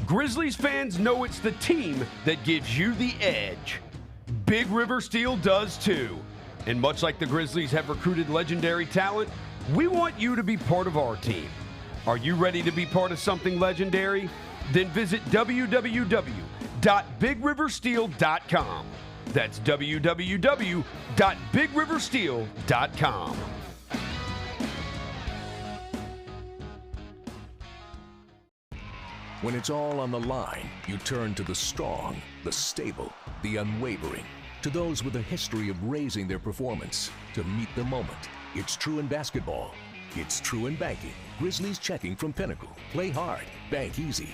Grizzlies fans know it's the team that gives you the edge. Big River Steel does too. And much like the Grizzlies have recruited legendary talent, we want you to be part of our team. Are you ready to be part of something legendary? Then visit www.bigriversteel.com. That's www.bigriversteel.com. When it's all on the line, you turn to the strong, the stable, the unwavering. To those with a history of raising their performance to meet the moment. It's true in basketball. It's true in banking. Grizzlies Checking from Pinnacle. Play hard. Bank easy.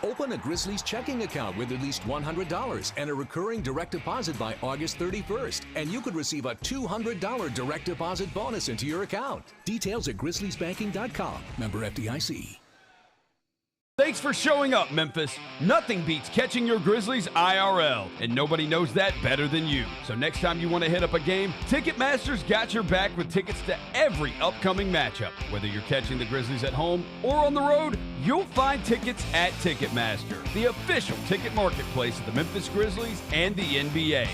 Open a Grizzlies checking account with at least $100 and a recurring direct deposit by August 31st. And you could receive a $200 direct deposit bonus into your account. Details at grizzliesbanking.com. Member FDIC. Thanks for showing up, Memphis. Nothing beats catching your Grizzlies IRL, and nobody knows that better than you. So next time you want to hit up a game, Ticketmaster's got your back with tickets to every upcoming matchup. Whether you're catching the Grizzlies at home or on the road, you'll find tickets at Ticketmaster, the official ticket marketplace of the Memphis Grizzlies and the NBA.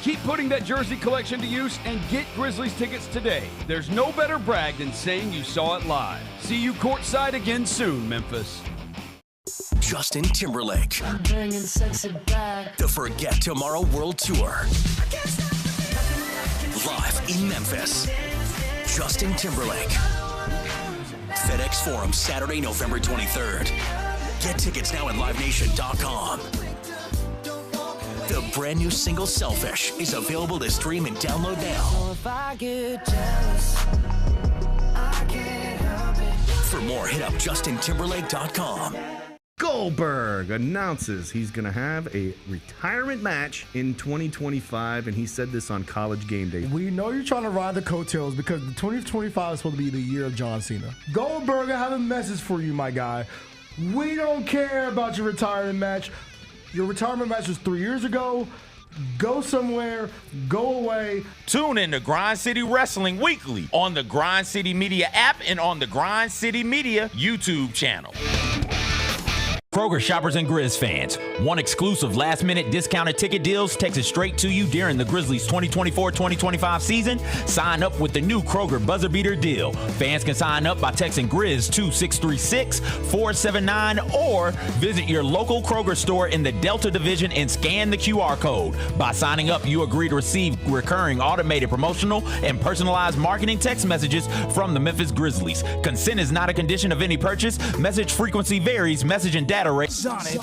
Keep putting that jersey collection to use and get Grizzlies tickets today. There's no better brag than saying you saw it live. See you courtside again soon, Memphis. Justin Timberlake. I'm bringing sexy back. The Forget Tomorrow World Tour. Live in Memphis. Justin Timberlake. FedEx Forum, Saturday, November 23rd. Get tickets now at livenation.com. The brand new single Selfish is available to stream and download now. So if I get jealous, I can't help it. For more, hit up justintimberlake.com. Goldberg announces he's going to have a retirement match in 2025, and he said this on College Game Day. We know you're trying to ride the coattails because the 2025 is supposed to be the year of John Cena. Goldberg, I have a message for you, my guy. We don't care about your retirement match. Your retirement match was 3 years ago. Go somewhere, go away. Tune in to Grind City Wrestling weekly on the Grind City Media app and on the Grind City Media YouTube channel. Kroger shoppers and Grizz fans, one exclusive last-minute discounted ticket deals texted straight to you during the Grizzlies 2024-2025 season. Sign up with the new Kroger Buzzer Beater deal. Fans can sign up by texting Grizz to 636-479 or visit your local Kroger store in the Delta Division and scan the QR code. By signing up, you agree to receive recurring automated promotional and personalized marketing text messages from the Memphis Grizzlies. Consent is not a condition of any purchase. Message frequency varies. Message and data rate. Sonic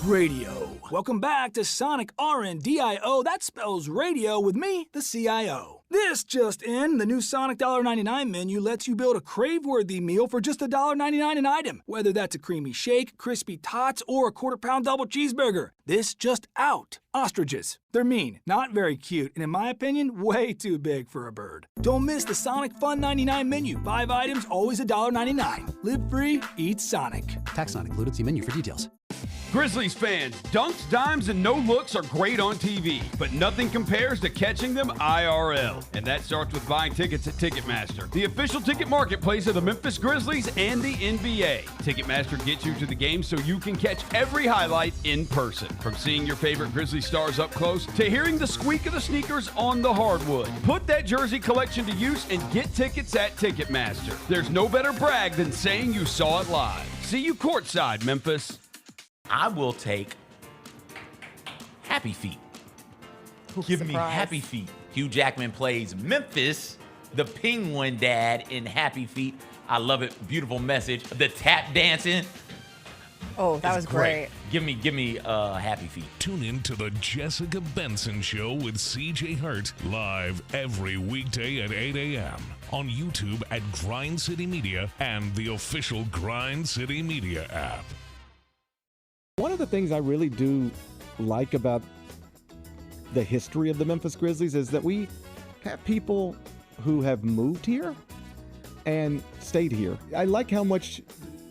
Radio. Welcome back to Sonic RNDIO. That spells radio with me, the CIO. This just in, the new Sonic $1.99 menu lets you build a crave-worthy meal for just $1.99 an item. Whether that's a creamy shake, crispy tots, or a quarter-pound double cheeseburger. This just out. Ostriches. They're mean, not very cute, and in my opinion, way too big for a bird. Don't miss the Sonic Fun 99 menu. 5 items, always $1.99. Live free, eat Sonic. Tax not included. See menu for details. Grizzlies fans, dunks, dimes, and no-looks are great on TV, but nothing compares to catching them IRL. And that starts with buying tickets at Ticketmaster, the official ticket marketplace of the Memphis Grizzlies and the NBA. Ticketmaster gets you to the game so you can catch every highlight in person. From seeing your favorite Grizzlies stars up close to hearing the squeak of the sneakers on the hardwood. Put that jersey collection to use and get tickets at Ticketmaster. There's no better brag than saying you saw it live. See you courtside, Memphis. I will take Happy Feet. Give me Happy Feet. Hugh Jackman plays Memphis, the Penguin Dad in Happy Feet. I love it. Beautiful message. The tap dancing. Oh, that was great. Give me Happy Feet. Tune in to the Jessica Benson Show with CJ Hurt live every weekday at 8 a.m. on YouTube at Grind City Media and the official Grind City Media app. One of the things I really do like about the history of the Memphis Grizzlies is that we have people who have moved here and stayed here. I like how much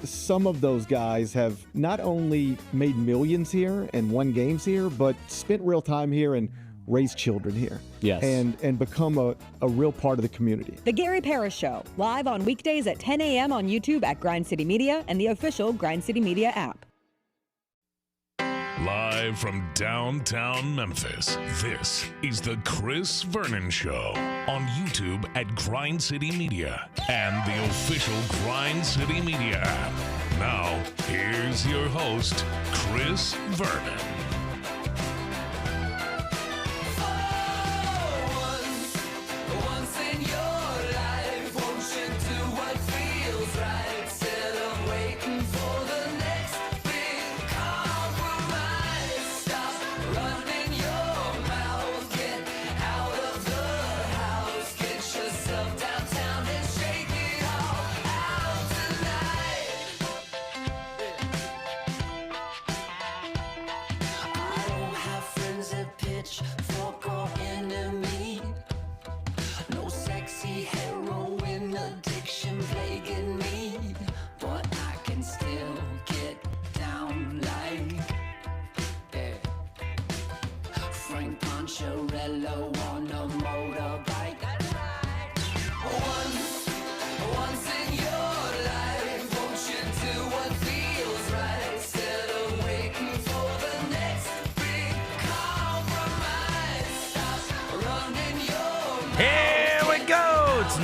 some of those guys have not only made millions here and won games here, but spent real time here and raised children here. Yes. And become a real part of the community. The Gary Parrish Show, live on weekdays at 10 a.m. on YouTube at Grind City Media and the official Grind City Media app. Live from downtown Memphis, this is the Chris Vernon Show on YouTube at Grind City Media and the official Grind City Media app. Now, here's your host, Chris Vernon.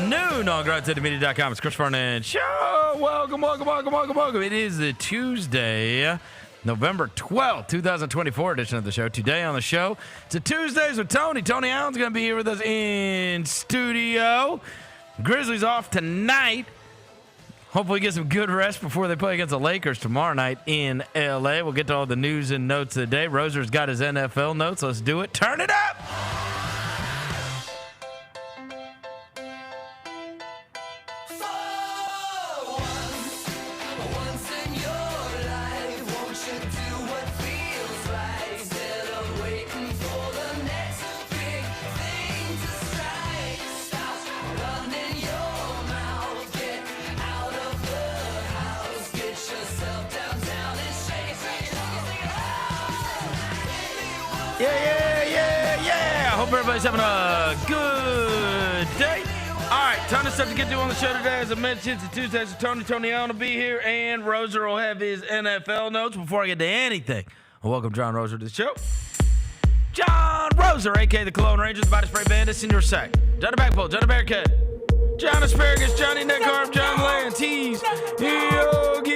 Noon on GrindCityMedia.com. It's Chris Vernon Show. Welcome. It is the Tuesday, November 12th, 2024 edition of the show. Today on the show, it's a Tuesdays with Tony. Tony Allen's going to be here with us in studio. Grizzlies off tonight. Hopefully get some good rest before they play against the Lakers tomorrow night in L.A. We'll get to all the news and notes of the day. Roser's got his NFL notes. Let's do it. Turn it up. Yeah. Hope everybody's having a good day. All right, ton of stuff to get to on the show today. As I mentioned, it's Tuesdays with Tony Allen will be here, and Roser will have his NFL notes. Before I get to anything, I'll welcome John Roser to the show. John Roser, a.k.a. the Cologne Rangers, the Body Spray Bandits in your sack. John the Backpole, John the Bearcat, John Asparagus, Johnny Neckharp, John Lance, he's Yogi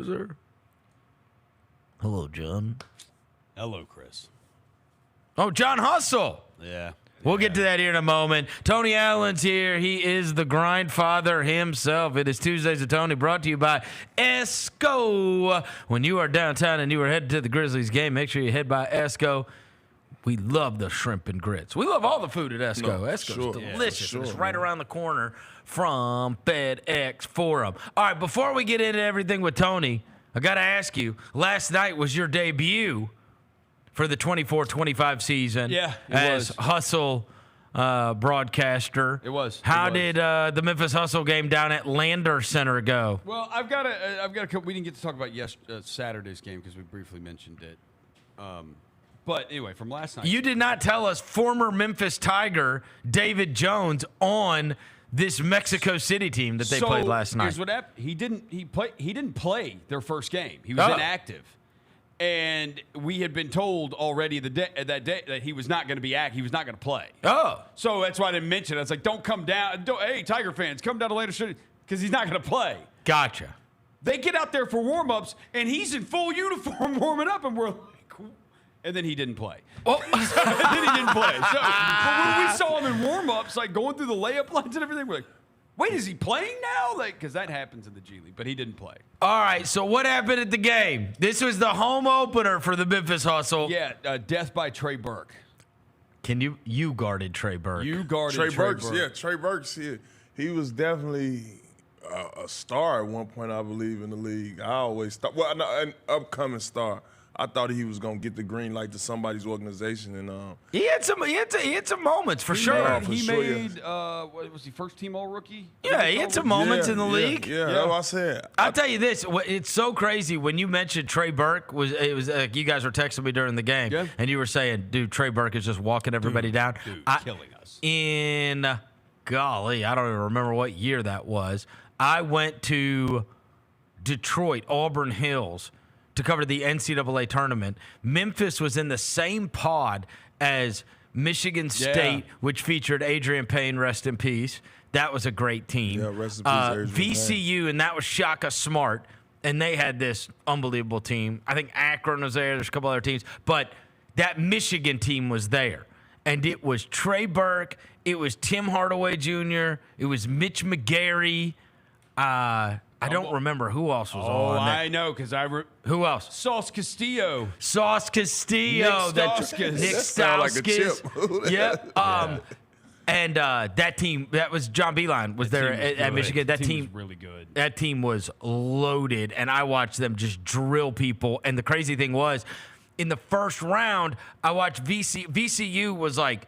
Roser. Hello, John. Hello, Chris. Oh, John Hustle. Yeah. We'll get to that here in a moment. Tony Allen's here. He is the grind father himself. It is Tuesdays with Tony, brought to you by ESCO. When you are downtown and you are headed to the Grizzlies game, make sure you head by ESCO. We love the shrimp and grits. We love all the food at ESCO. ESCO's delicious. Yeah, it's right around the corner from FedEx Forum. All right, before we get into everything with Tony, I got to ask you, last night was your debut for the 24-25 season as Hustle broadcaster. It was. How did the Memphis Hustle game down at Lander Center go? Well, I've got to. We didn't get to talk about Saturday's game because we briefly mentioned it. But anyway, from last night, you did not tell us former Memphis Tiger David Jones on this Mexico City team that they played last night. Here's what happened. He didn't play their first game. He was inactive. And we had been told already that day that he was not going to be he was not going to play. Oh. So that's why I didn't mention it. I was like, don't come down. Hey, Tiger fans, come down to Lander City because he's not going to play. Gotcha. They get out there for warm-ups, and he's in full uniform warming up, and we're like, and then he didn't play. Oh. Then he didn't play. So but when we saw him in warm-ups, like going through the layup lines and everything, we're like, wait, is he playing now? Because that happens in the G League, but he didn't play. All right, so what happened at the game? This was the home opener for the Memphis Hustle. Yeah, death by Trey Burke. You guarded Trey Burke. You guarded Trey Burke. Burke. Yeah, Trey Burke. He was definitely a star at one point, I believe, in the league. I always thought, an upcoming star. I thought he was gonna get the green light to somebody's organization, and he had some moments for sure. He made what was he, first team all rookie? Yeah, he had some moments in the league. Yeah, that's what I said. I'll tell you this: it's so crazy when you mentioned Trey Burke. It was you guys were texting me during the game, and you were saying, "Dude, Trey Burke is just walking everybody down, killing us." In golly, I don't even remember what year that was. I went to Detroit, Auburn Hills, to cover the NCAA tournament. Memphis was in the same pod as Michigan State, which featured Adrian Payne, rest in peace. That was a great team. Yeah, rest in peace, Adrian VCU, and that was Shaka Smart, and they had this unbelievable team. I think Akron was there. There's a couple other teams, but that Michigan team was there, and it was Trey Burke. It was Tim Hardaway Jr. It was Mitch McGarry. I don't remember who else was on that. I know, because Who else? Sauce Castillo. Sauce Castillo. Nick Stauskas. Nick That sound like a Stauskas. chip. Yep. And that team, that was John Beilein was there at Michigan. That team was really good. That team was loaded, and I watched them just drill people. And the crazy thing was, in the first round, I watched VCU was like,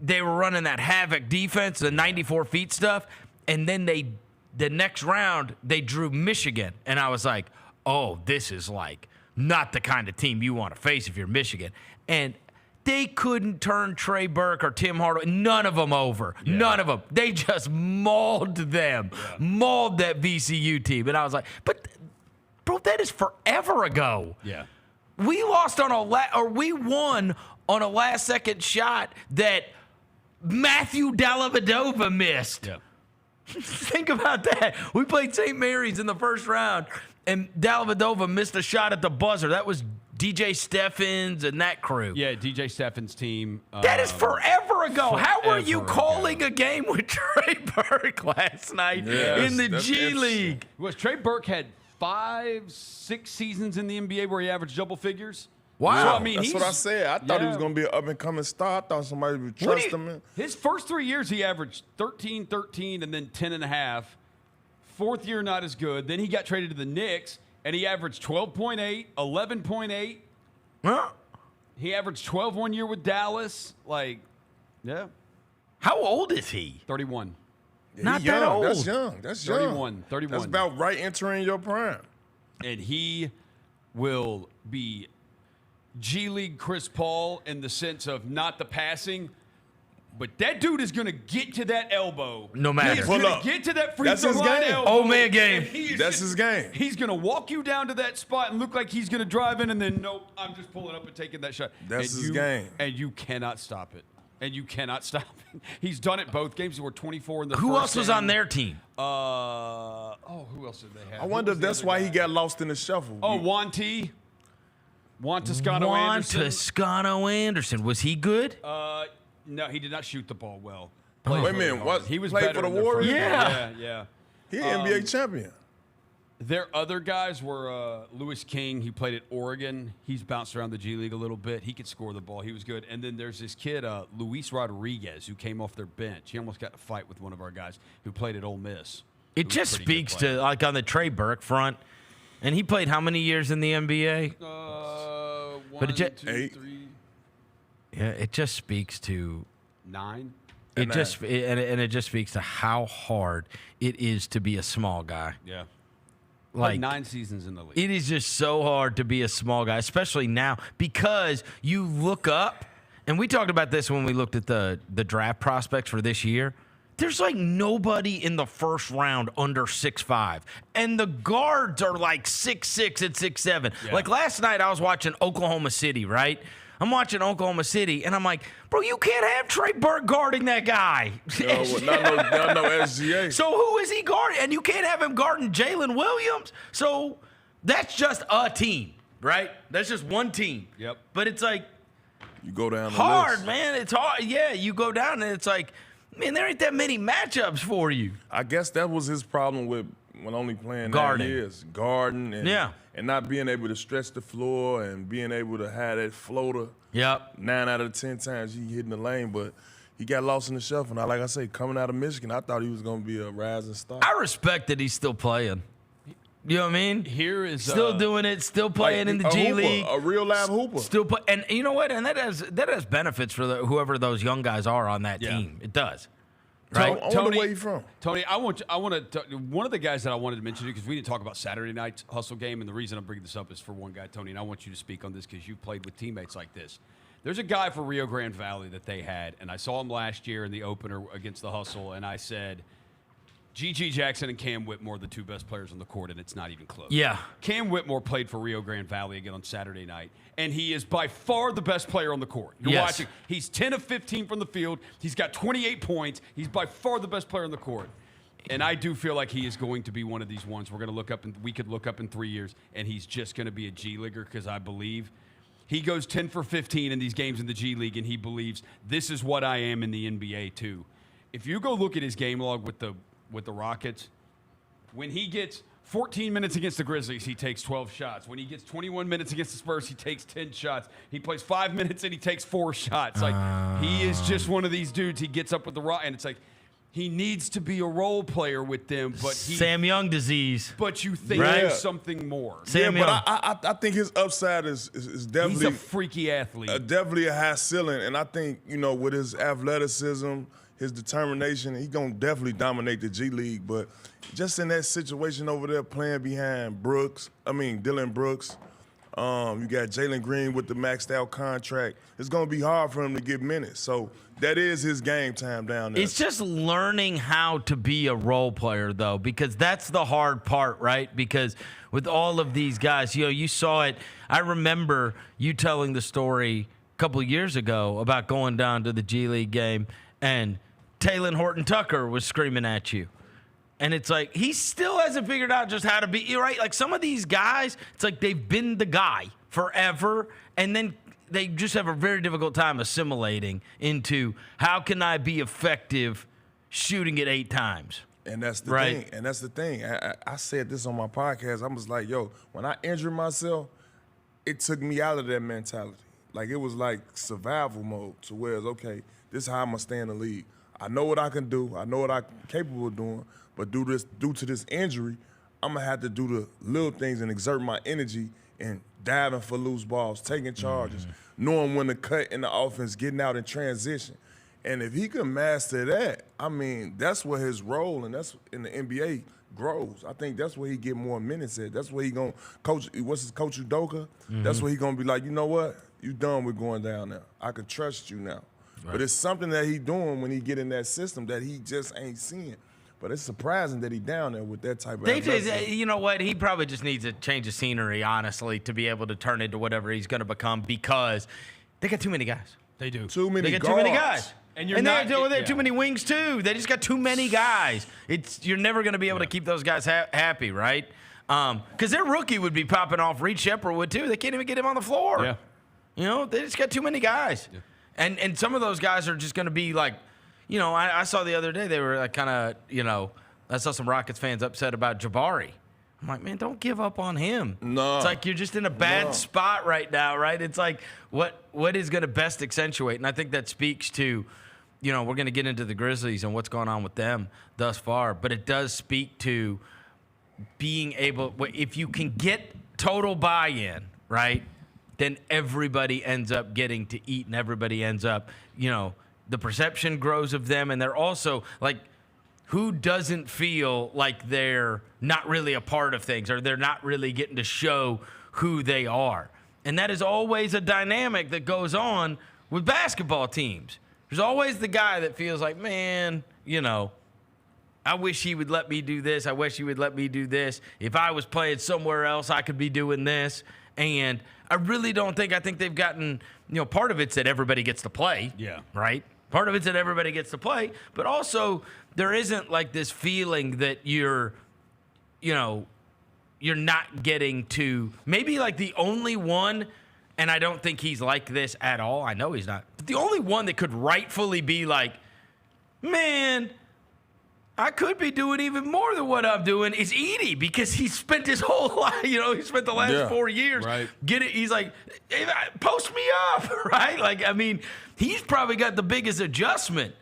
they were running that havoc defense, the 94 feet stuff, and then the next round, they drew Michigan. And I was like, oh, this is like not the kind of team you want to face if you're Michigan. And they couldn't turn Trey Burke or Tim Hardaway, none of them over. Yeah. None of them. They just mauled them, mauled that VCU team. And I was like, but, bro, that is forever ago. Yeah. We lost on we won on a last-second shot that Matthew Dellavedova missed. Yeah. Think about that. We played St. Mary's in the first round, and Dellavedova missed a shot at the buzzer. That was DJ Steffens and that crew. Yeah, DJ Steffens' team. That is forever ago. How were you forever calling a game with Trey Burke last night in the G League? Trey Burke had 5-6 seasons in the NBA where he averaged double figures. Wow. So, I mean, That's what I said. I thought he was going to be an up-and-coming star. I thought somebody would trust him. His first 3 years, he averaged 13, and then 10.5. Fourth year, not as good. Then he got traded to the Knicks, and he averaged 12.8, 11.8. Huh? He averaged 12 one year with Dallas. How old is he? 31. Yeah, not that old. That's young. That's young. 31. That's about right entering your prime. And he will be G League Chris Paul in the sense of not the passing, but that dude is going to get to that elbow. No matter. He's going to get to that free throw line game. elbow. Oh, man game. That's his game. He's going to walk you down to that spot and look like he's going to drive in, and then, nope, I'm just pulling up and taking that shot. That's his game. And you cannot stop it. He's done it both games. He were 24 in the Who first else was game. on their team? Who else did they have? I wonder if that's why he got lost in the shuffle. Juan Toscano Anderson. Toscano Anderson. Was he good? No, he did not shoot the ball well. Wait a minute. What? He was played better for the in Warriors? first game. Yeah. He NBA champion. Their other guys were Louis King. He played at Oregon. He's bounced around the G League a little bit. He could score the ball. He was good. And then there's this kid, Luis Rodriguez, who came off their bench. He almost got in a fight with one of our guys who played at Ole Miss. It just speaks to, like, on the Trey Burke front. And he played how many years in the NBA? 1, 2, 3. Yeah, it just speaks to 9. It just speaks to how hard it is to be a small guy. Yeah. Like 9 seasons in the league. It is just so hard to be a small guy, especially now, because you look up, and we talked about this when we looked at the draft prospects for this year. There's like nobody in the first round under 6'5", and the guards are like 6'6" and 6'7". Yeah. Like last night, I was watching Oklahoma City, right? I'm watching Oklahoma City, and I'm like, bro, you can't have Trey Burke guarding that guy. No SGA. So who is he guarding? And you can't have him guarding Jalen Williams. So that's just a team, right? That's just one team. Yep. But it's like you go down the hard, list. man. It's hard. Yeah, you go down, and it's like, man, there ain't that many matchups for you. I guess that was his problem with when only playing 9 years. Guarding and not being able to stretch the floor and being able to have that floater. Yep. 9 out of 10 times he hit in the lane, but he got lost in the shuffle. Now, like I say, coming out of Michigan, I thought he was going to be a rising star. I respect that he's still playing. You know what I mean? Here is still doing it, still playing in the G League, a real live hooper. Still play, and you know what? And that has benefits for whoever those young guys are on that team. It does. Right, Tony, where you from? Tony, I want to. One of the guys that I wanted to mention because we didn't talk about Saturday night's hustle game, and the reason I'm bringing this up is for one guy, Tony, and I want you to speak on this because you've played with teammates like this. There's a guy for Rio Grande Valley that they had, and I saw him last year in the opener against the Hustle, and I said, G.G. Jackson and Cam Whitmore, the two best players on the court, and it's not even close. Yeah. Cam Whitmore played for Rio Grande Valley again on Saturday night, and he is by far the best player on the court. You're watching. He's 10 of 15 from the field. He's got 28 points. He's by far the best player on the court. And I do feel like he is going to be one of these ones we're going to look up, and we could look up in 3 years, and he's just going to be a G Leaguer because I believe he goes 10 for 15 in these games in the G League, and he believes this is what I am in the NBA too. If you go look at his game log with the Rockets, when he gets 14 minutes against the Grizzlies, he takes 12 shots. When he gets 21 minutes against the Spurs, he takes 10 shots. He plays 5 minutes and he takes 4 shots. Like, he is just one of these dudes. He gets up with the rock, and it's like he needs to be a role player with them. But Sam Young disease. But you think there's something more. Sam Young. But I think his upside is definitely. He's a freaky athlete. Definitely a high ceiling, and I think with his athleticism, his determination, he's going to definitely dominate the G League. But just in that situation over there playing behind Dylan Brooks, you got Jalen Green with the maxed out contract. It's going to be hard for him to get minutes. So that is his game time down there. It's just learning how to be a role player, though, because that's the hard part, right? Because with all of these guys, you saw it. I remember you telling the story a couple of years ago about going down to the G League game and Taylor Horton-Tucker was screaming at you. And it's like, he still hasn't figured out just how to be, right? Like some of these guys, it's like they've been the guy forever, and then they just have a very difficult time assimilating into how can I be effective shooting it 8 times. And that's the thing. And that's the thing. I said this on my podcast. I was like, when I injured myself, it took me out of that mentality. Like, it was like survival mode to where it's, okay, this is how I'm going to stay in the league. I know what I can do. I know what I'm capable of doing. But due to this injury, I'm going to have to do the little things and exert my energy and diving for loose balls, taking charges, knowing when to cut in the offense, getting out in transition. And if he can master that, that's where his role and that's in the NBA grows. I think that's where he get more minutes at. That's where he going to coach. What's his coach, Udoka? That's where he going to be like, you know what? You done with going down there. I can trust you now. Right. But it's something that he doing when he get in that system that he just ain't seeing. But it's surprising that he down there with that type of athleticism. You know what? He probably just needs a change of scenery, honestly, to be able to turn into whatever he's going to become because they got too many guys. They do. They got too many guys. And they have too many wings, too. They just got too many guys. You're never going to be able to keep those guys happy, right? Because their rookie would be popping off. Reed Shepard would, too. They can't even get him on the floor. Yeah. They just got too many guys. Yeah. And some of those guys are just going to be like, I saw the other day they were like kind of, I saw some Rockets fans upset about Jabari. I'm like, man, don't give up on him. No. It's like you're just in a bad spot right now, right? It's like what is going to best accentuate? And I think that speaks to, we're going to get into the Grizzlies and what's going on with them thus far. But it does speak to being able, if you can get total buy-in, right, then everybody ends up getting to eat and everybody ends up, the perception grows of them. And they're also like, who doesn't feel like they're not really a part of things or they're not really getting to show who they are? And that is always a dynamic that goes on with basketball teams. There's always the guy that feels like, man, I wish he would let me do this. I wish he would let me do this. If I was playing somewhere else, I could be doing this. And I really don't think, I think they've gotten, part of it's that everybody gets to play. Yeah. Right? Part of it's that everybody gets to play. But also, there isn't like this feeling that you're not getting to, maybe like the only one, and I don't think he's like this at all. I know he's not. But the only one that could rightfully be like, man, I could be doing even more than what I'm doing is Edie, because he spent his whole life, he spent the last 4 years. Right. He's like, hey, post me up, right? Like, he's probably got the biggest adjustment,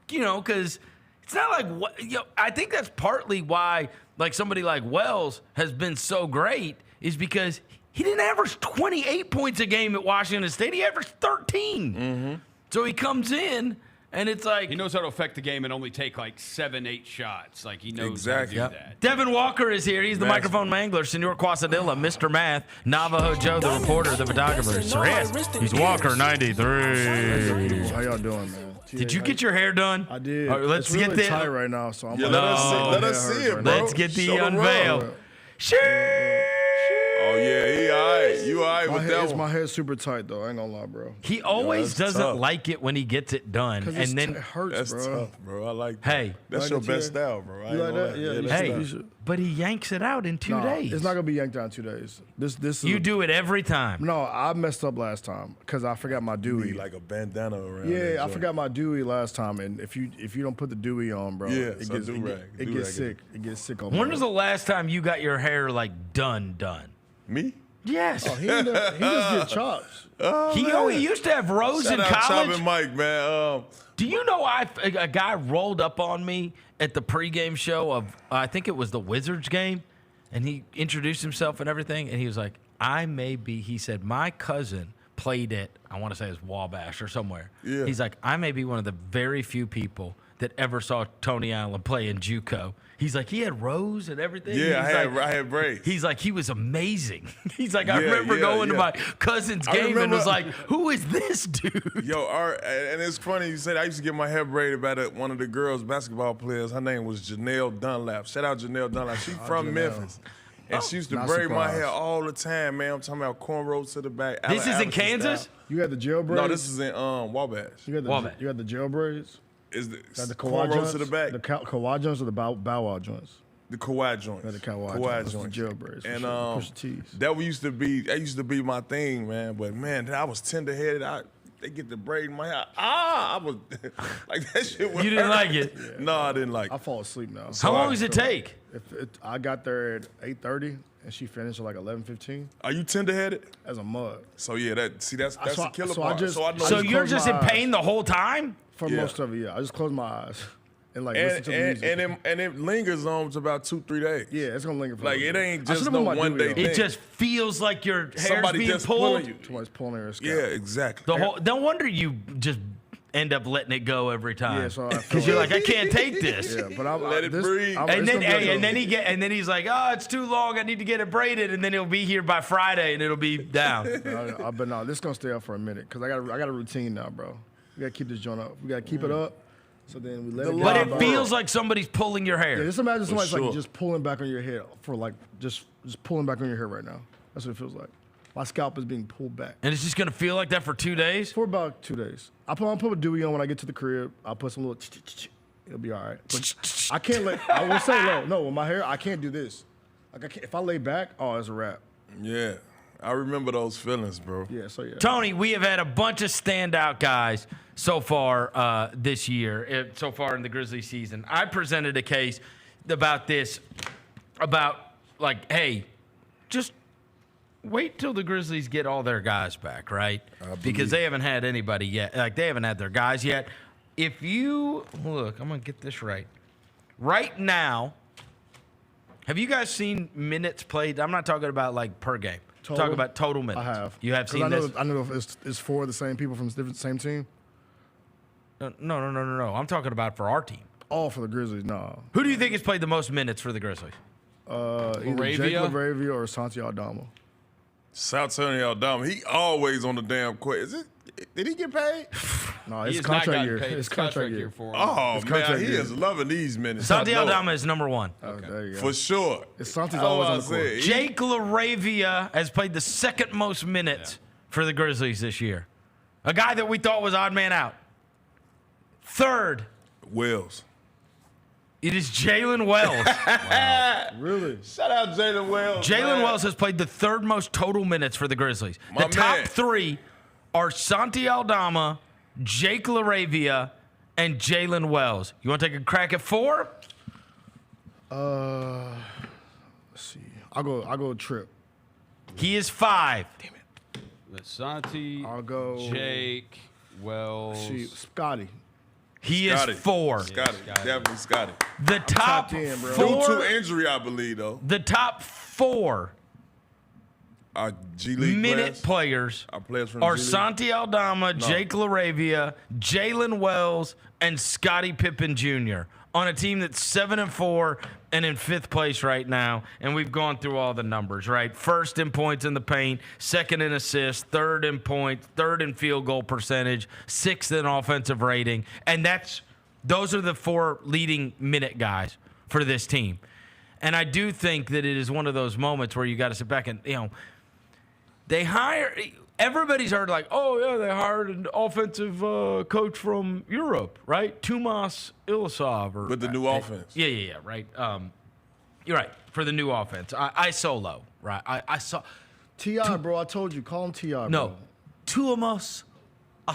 because it's not like, I think that's partly why, like, somebody like Wells has been so great is because he didn't average 28 points a game at Washington State. He averaged 13. So he comes in And it's like he knows how to affect the game and only take like 7-8 shots. Like he knows Exactly. how to do that. Devin Walker is here. He's the microphone mangler. Senor Quasadilla, Mr. Math, Navajo Joe, the reporter, the photographer. He's Walker 93. How y'all doing, man? Did you get your hair done? I did. All right, let's it's really get the tight right now, so I'm Yeah, let us see it, bro. Let's get the Show the unveil. world. Oh yeah, he all right. You all right with that one? My hair's super tight though. I ain't gonna lie, bro. He always that's doesn't tough. like it when he gets it done, Because and then it hurts, That's bro. tough, bro. I like that. Hey. That's Like your it, best yeah. style, bro. I You ain't like gonna that? lie. Yeah, that's hey, tough. but he yanks it out in 2 days. It's not gonna be yanked down 2 days. This is You do it every time. No, I messed up last time because I forgot my You dewy. need like a bandana around. Yeah, that I joint. forgot my dewy last time, and if you don't put the dewy on, bro, Yeah, it so gets do-rag. it Do-rag gets it. sick. It gets sick on. When me. was the last time you got your hair like done? Me? Yes. Oh, he just get chops. Oh, He man. only used to have rows Shout in out college. Chopping Mike, man. Do you know a guy rolled up on me at the pregame show of I think it was the Wizards game, and he introduced himself and everything, and he was like, he said, my cousin played at, I want to say it was Wabash or somewhere. Yeah. He's like, I may be one of the very few people that ever saw Tony Allen play in JUCO. He's like, he had rows and everything. Yeah, He's I had braids. He's like, he was amazing. He's like, I Yeah, remember yeah, going to yeah. my cousin's I game and remember- was like, who is this dude? Yo, and it's funny you said I used to get my hair braided by one of the girls basketball players. Her name was Janelle Dunlap. Shout out Janelle Dunlap. She from Janelle. Memphis. And she used to Not braid my surprised. hair all the time, man. I'm talking about cornrows to the back. This is in Allen Kansas? style. You got the gel braids. No, this is in Wabash. You got the gel braids. Is the Got the Kawhi cornrows joints. to the back? The Kawhi joints or the Bow Wow joints. The Kawhi joints. Got the Kawhi joints. The gel braids. And Push the T's. that used to be my thing, man. But man, I was tender headed. They get the braid in my hair. I was like that shit. You didn't like it? Yeah. No, I didn't like it. I fall asleep now. How long does it take? I got there at 8:30 and she finished at like 11:15. Are you tender headed? As a mug. So yeah, that's the killer so I part. just- so I know. So just you're close just my in pain eyes. the whole time? For Yeah. most of it, yeah. I just close my eyes and like listen to the music. and it lingers on to about 2-3 days. Yeah, it's gonna linger for a Like little it bit. ain't I just should've no put my one Dewey day on. thing. It just feels like your hair's Somebody being just pulled. pulling you. Somebody's pulling her scalp. Yeah, exactly. The whole, no wonder you just end up letting it go every time. Yeah, so I feel Because you're like, I can't take this. Yeah, but I'm Let it breathe. And then he's like, oh, it's too long. I need to get it braided, and then it'll be here by Friday, and it'll be down. But no, this is gonna stay up for a minute because I got a routine now, bro. We gotta keep this joint up. We gotta keep it up. So then we let it. But get it out. feels like somebody's pulling your hair. Yeah, just imagine somebody's sure. like just pulling back on your hair for like just pulling back on your hair right now. That's what it feels like. My scalp is being pulled back. And it's just gonna feel like that for 2 days. For about 2 days. I'll put a dewy on when I get to the crib. I'll put some little. It'll be all right. But I can't let. I will say no. With my hair, I can't do this. Like I can't, if I lay back, oh, it's a wrap. Yeah, I remember those feelings, bro. Yeah. So yeah. Tony, we have had a bunch of standout guys so far this year, so far in the Grizzlies season. I presented a case about this, about like, hey, just wait till the Grizzlies get all their guys back, right? Because they haven't had anybody yet. Like, they haven't had their guys yet. If you look, I'm going to get this right. Right now, have you guys seen minutes played? I'm not talking about like per game. I'm talking about total minutes. I have. You have 'Cause seen this? I know it's four of the same people from the same team. No. I'm talking about for our team. All for the Grizzlies, no. Who do you think has played the most minutes for the Grizzlies? Either Jake LaRavia or Santi Aldama. South Tony Aldama, he always on the damn quest. Did he get paid? No, it's contract year. It's contract year for him. Oh It's man, contract he year. is loving these minutes. Santi I know it. Aldama is number one. Okay. There you go. For sure. It's Santi's Oh, always I on the court. said, Jake LaRavia has played the second most minutes for the Grizzlies this year. A guy that we thought was odd man out. Third, Wells. it is Jalen Wells. Really? Shout out Jalen Wells. Jalen man. Wells has played the third most total minutes for the Grizzlies. My The top man. three are Santi Aldama, Jake LaRavia, and Jalen Wells. You want to take a crack at four? Let's see. I'll go Trip. He is five. Damn it. Santi, I'll go Jake, Wells. See, Scotty. He Scotty. is four. Scotty. Definitely Scotty. The top 10, bro. Due four. to injury, I believe, though. The top four Our G League minute players our players from are G League? Santi Aldama, Jake LaRavia, Jalen Wells, and Scottie Pippen Jr. on a team that's 7-4 and in 5th place right now. And we've gone through all the numbers, right? First in points in the paint, second in assists, third in points, third in field goal percentage, 6th in offensive rating. And those are the 4 leading minute guys for this team. And I do think that it is one of those moments where you got to sit back and, everybody's heard like, oh, yeah, they hired an offensive coach from Europe, right? Tomas Ilisov. With the new offense. Yeah, right. You're right, for the new offense. I solo, right? I saw. T.I., bro, I told you, call him T.I., bro. No, Tomas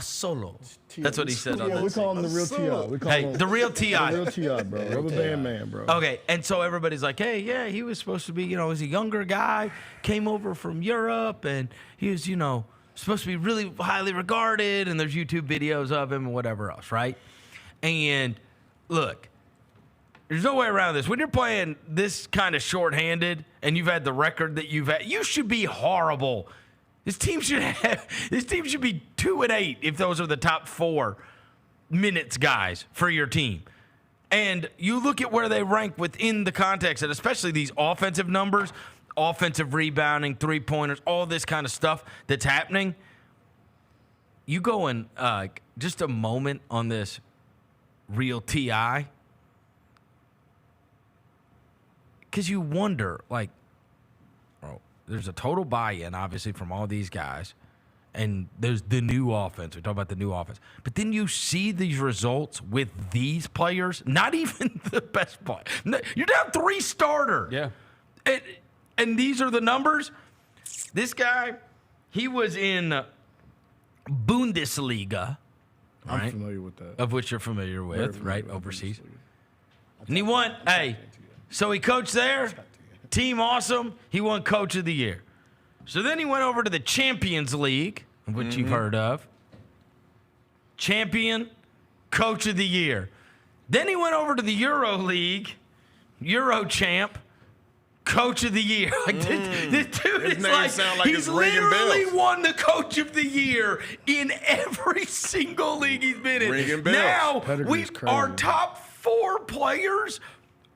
Solo. That's what he said on this. We call him the real T.I. The real T.I. The real T.I., bro. Rubber band man, bro. Okay, and so everybody's like, hey, yeah, he was supposed to be, he's a younger guy, came over from Europe, and he was, supposed to be really highly regarded, and there's YouTube videos of him and whatever else, right? And look, there's no way around this. When you're playing this kind of shorthanded and you've had the record that you've had, you should be horrible. This team should be 2-8 if those are the top 4 minutes guys for your team. And you look at where they rank within the context, and especially these offensive numbers, offensive rebounding, 3-pointers, all this kind of stuff that's happening. You go in just a moment on this real TI, because you wonder, there's a total buy-in, obviously, from all these guys. And there's the new offense. We talk about the new offense. But then you see these results with these players, not even the best player. You're down 3 starter. Yeah. And these are the numbers. This guy, he was in Bundesliga. I'm right? familiar with that. Of which you're familiar with, Very right? familiar with Overseas. And he won, so he coached there. Team awesome. He won Coach of the Year. So then he went over to the Champions League, which you've heard of. Champion, Coach of the Year. Then he went over to the Euro League, Euro Champ, Coach of the Year. This dude is like he's literally won the Coach of the Year in every single league he's been in. Ringing bells. Now, our top 4 players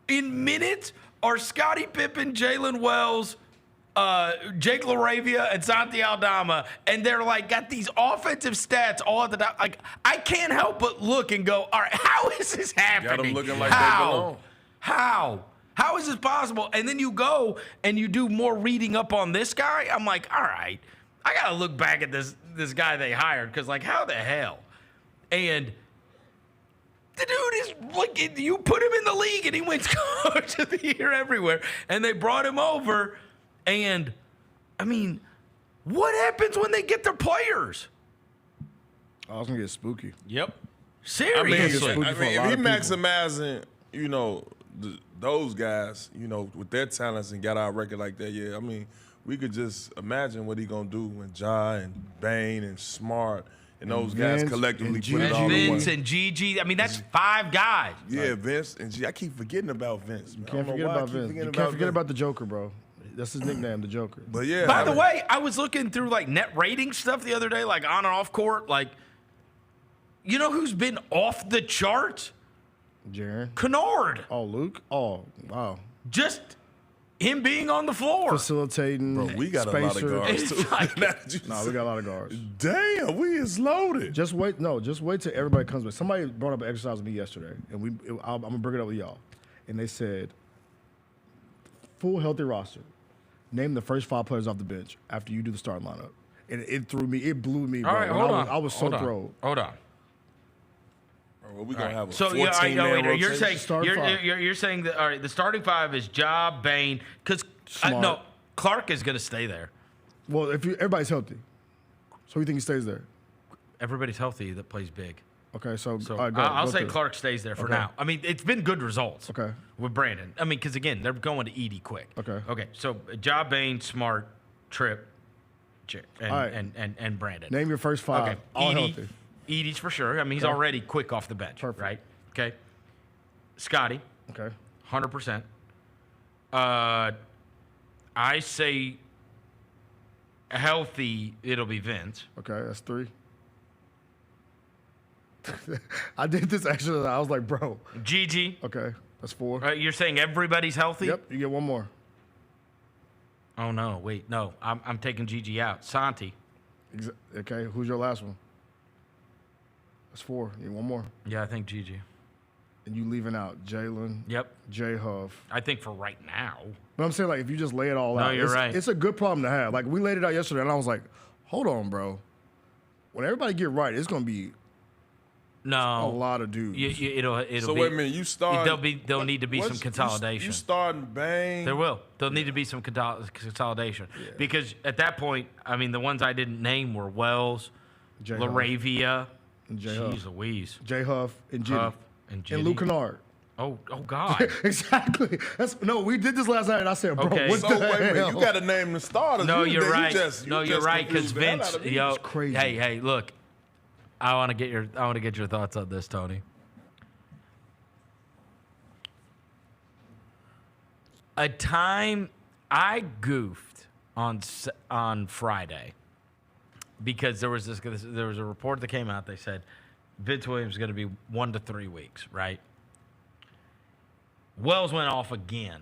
in minutes are Scottie Pippen, Jalen Wells, Jake LaRavia, and Santi Aldama, and they're got these offensive stats all at the top. I can't help but look and go, all right, how is this happening? Got them looking like they belong. How is this possible? And then you go and you do more reading up on this guy. I'm like, all right, I got to look back at this guy they hired, because, how the hell? And the dude is you put him in the league and he wins Coach of the Year everywhere. And they brought him over. And, what happens when they get their players? Oh, it's going to get spooky. Yep. Seriously. If he maximizing, those guys, with their talents and got our record like that, we could just imagine what he going to do when Ja and Bane and Smart and those guys collectively put it all in one. Vince and Gigi. That's 5 guys. Yeah, Vince and Gigi. I keep forgetting about Vince, man. You can't forget about Vince. You can't forget about the Joker, bro. That's his nickname, the Joker. But yeah. By the way, I was looking through net rating stuff the other day, on and off court. You know who's been off the charts? Jared. Kennard. Oh, Luke? Oh, wow. Just him being on the floor. Facilitating. Bro, we got a lot of guards, too. No, we got a lot of guards. Damn, we is loaded. Just wait till everybody comes back. Somebody brought up an exercise with me yesterday, and I'm going to bring it up with y'all. And they said, full healthy roster. Name the first 5 players off the bench after you do the starting lineup. And it blew me, bro. All right, hold on. I was so thrilled. Hold on. Well, we gonna have a so 14-man rotation. You're saying that all right, the starting 5 is Ja, Bane, because no, Clark is gonna stay there. Well, everybody's healthy, so you think he stays there? Everybody's healthy that plays big. Okay, so I'll say Clark stays there for now. It's been good results. Okay. With Brandon. Because again, they're going to Edie quick. Okay. Okay. So Ja, Bane, Smart, Tripp, and Brandon. Name your first 5. Okay. All Edie, healthy. Edie's for sure. He's already quick off the bench. Perfect. Right? Okay. Scottie. Okay. 100%. I say healthy, it'll be Vince. Okay, that's 3. I did this actually. I was like, bro. Gigi. Okay, that's 4. You're saying everybody's healthy? Yep, you get one more. Oh, no. Wait, no. I'm taking Gigi out. Santi. Okay, who's your last one? That's 4. You need one more. Yeah, I think Gigi. And you leaving out Jalen. Yep. J Huff. I think for right now. But I'm saying, like, if you just lay it all out. No, you're right. It's a good problem to have. Like, we laid it out yesterday, and I was like, hold on, bro. When everybody get right, it's going to be a lot of dudes. It'll So be, wait a minute, you start. There'll need to be some consolidation. You starting Bang. There will. There'll need to be some consolidation. Yeah. Because at that point, I mean, the ones I didn't name were Wells, J-Huff. Laravia, And J-Huff. Jeez Louise. J Huff and Jitty. Huff and Jitty. And Luke Kennard. Oh God. Exactly. We did this last night, and I said, bro, Okay. what So the wait a minute, hell? you got to name the starters. No, You you're right. just You're right. Because confused the hell Vince, out of me. yo, It's crazy. hey, look, I want to get your thoughts on this, Tony. A time I goofed on Friday because there was a report that came out. They said Vince Williams is going to be 1 to 3 weeks, right? Wells went off again,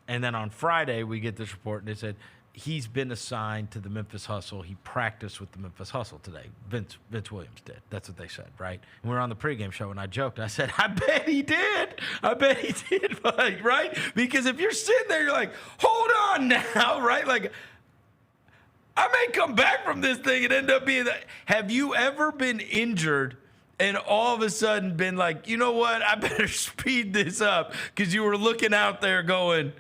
and then on Friday we get this report and they said he's been assigned to the Memphis Hustle. He practiced with the Memphis Hustle today. Vince Williams did. That's what they said, right? And we were on the pregame show, and I joked. I said, I bet he did. Like, right? Because if you're sitting there, you're like, hold on now, right? Like, I may come back from this thing and end up being that. Have you ever been injured and all of a sudden been like, you know what? I better speed this up because you were looking out there going,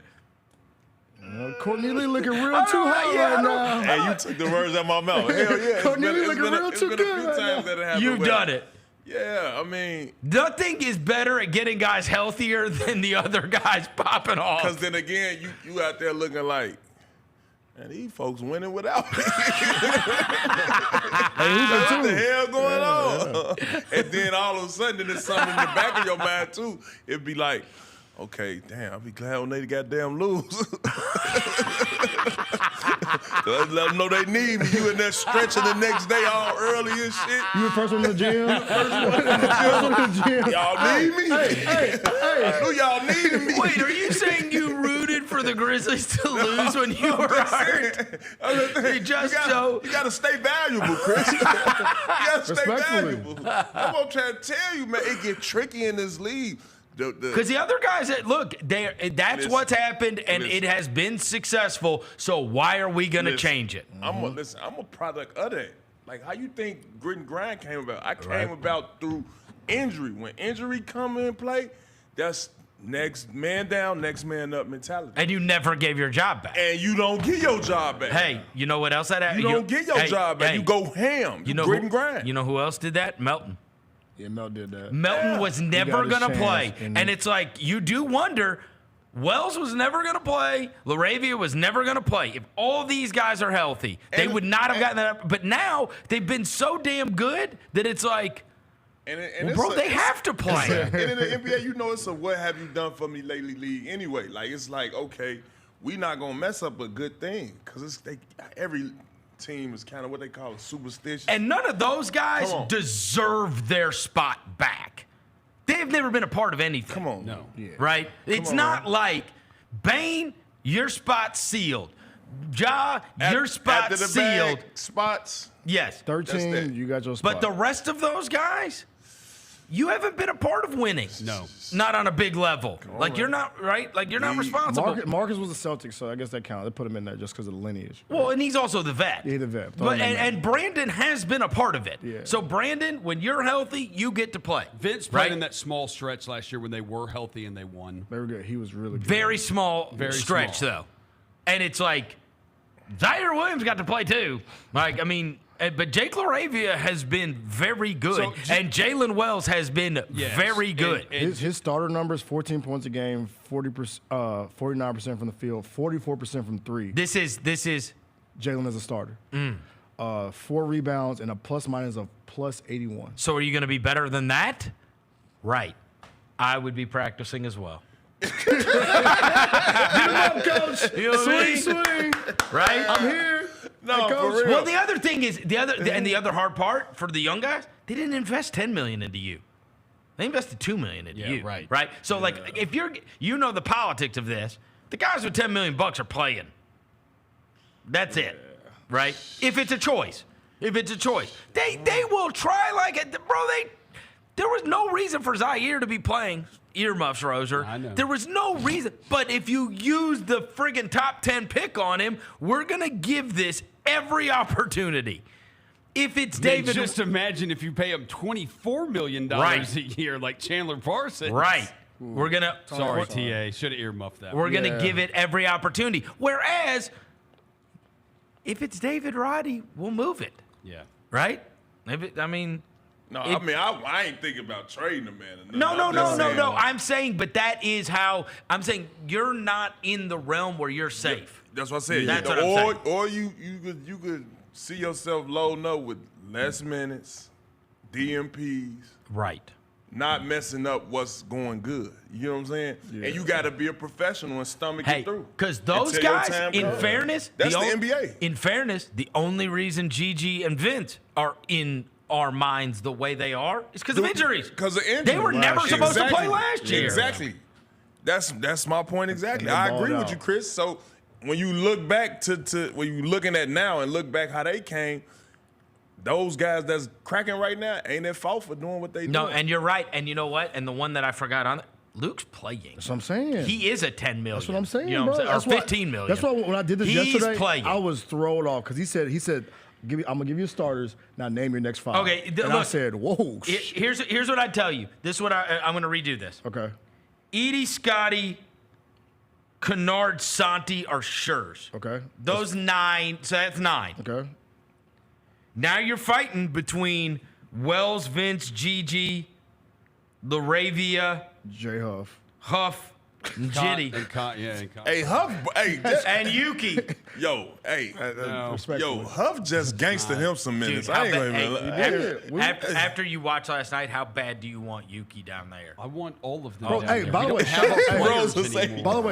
Cornelia looking real too hot right now. Hey, you took the words out of my mouth. Hell yeah. Cornelia looking real It's too been a good few right times now. that it happened. you've where- done it. Yeah, I mean, Nothing is better at getting guys healthier than the other guys popping off. because then again, you out there looking like, man, these folks winning without me. What the hell going on? And then all of a sudden, there's something in the back of your mind too. It'd be like, okay, damn, I'll be glad when they goddamn lose. Let them know they need me. You in there stretching the next day all early and shit. You the first one in the gym? Y'all need me? Hey. I knew y'all needed me. Wait, are you saying you rooted for the Grizzlies to lose when you were hurt? You gotta stay valuable, Chris. You gotta stay Respectfully. valuable. That's what I'm trying to tell you, man. It get tricky in this league. Because the other guys, that's what's happened, and it has been successful. So why are we going to change it? I'm a product of that. Like, how you think grit and grind came about? I came about through injury. When injury come in play, that's next man down, next man up mentality. And you never gave your job back. And you don't get your job back. Hey, you know what else that happened? You don't get your job back. You go ham. You grit and grind. You know who else did that? Melton. Yeah, Mel did that. Melton was never going to play. And it's like, you do wonder, Wells was never going to play. Laravia was never going to play. If all these guys are healthy, they would not have gotten that up. But now they've been so damn good that it's like, they have to play. And in the NBA, you know, it's a what have you done for me lately league anyway. Like, it's like, okay, we not going to mess up a good thing. Because every team is kind of what they call superstitious. And none of those guys deserve their spot back. They've never been a part of anything. Come on. No. Yeah. Right? It's not like, Bane, your spot's sealed. Ja, your spot's after the sealed. bag spots. Yes. 13, you got your spot. But the rest of those guys, you haven't been a part of winning. No. Not on a big level. Like, you're not, right? Like, you're not responsible. Marcus was a Celtic, so I guess that counts. They put him in there just because of the lineage. Well, and he's also the vet. Yeah, the vet. But, and Brandon has been a part of it. Yeah. So, Brandon, when you're healthy, you get to play. Vince played in that small stretch last year when they were healthy and they won. They were good. He was really good. Very small stretch, though. And it's like, Zaire Williams got to play, too. Like, I mean, but Jake Laravia has been very good. And Jalen Wells has been very good. His starter numbers, 14 points a game, 49% from the field, 44% from three. This is Jalen as a starter. 4 rebounds and a plus minus of plus 81. So are you going to be better than that? Right. I would be practicing as well. Get him up, coach. You know what I mean? Swing. Right? I'm here. No, Hey, Coach. for real. Well, the other thing is the other hard part for the young guys, they didn't invest $10 million into you. They invested $2 million into you. Right. So like, if you know the politics of this, the guys with $10 million are playing. That's it. Right. If it's a choice, they will try like it, bro. There was no reason for Zaire to be playing earmuffs, Roser. I know. There was no reason. But if you use the friggin' top 10 pick on him, we're going to give this every opportunity. If it's David. Just imagine if you pay him $24 million a year like Chandler Parsons. Right. We're going to. Sorry, TA. Should have earmuffed that. We're going to give it every opportunity. Whereas, if it's David Roddy, we'll move it. Yeah. Right? I ain't thinking about trading a man. No. I'm saying, but that is how I'm saying you're not in the realm where you're safe. That's what I said. That's what I'm saying. Or you could see yourself loading up with less minutes, DMPs. Right. Not messing up what's going good. You know what I'm saying? Yeah. And you got to be a professional and stomach it through. Because those guys, in fairness, that's the NBA. In fairness, the only reason Gigi and Vince are in our minds the way they are is because of injuries. Because of injuries. They were never supposed to play last year. Exactly. That's my point exactly. I agree with you, Chris. So when you look back to what you're looking at now and look back how they came, those guys that's cracking right now ain't their fault for doing what they do. No, and you're right. And you know what? And the one that I forgot on, Luke's playing. That's what I'm saying. He is at $10 million. That's what I'm saying, you know bro. What I'm saying? Or $15 million. That's why when I did this yesterday, playing. I was thrown off because he said, I'm gonna give you starters. Now name your next five. Okay. And I said, whoa. Here's what I tell you. This is what I'm gonna redo this. Okay. Edie, Scotty, Kennard, Santi are Schurs. Okay. Those 9. So that's 9. Okay. Now you're fighting between Wells, Vince, Gigi, Laravia, J. Huff, and Jitty. Hey, Huff. Hey, and Yuki. Yo, hey. Respectfully. Huff just gangstered him some minutes. Dude, I ain't gonna after you watched last night, how bad do you want Yuki down there? I want all of them. Bro, hey, by the way,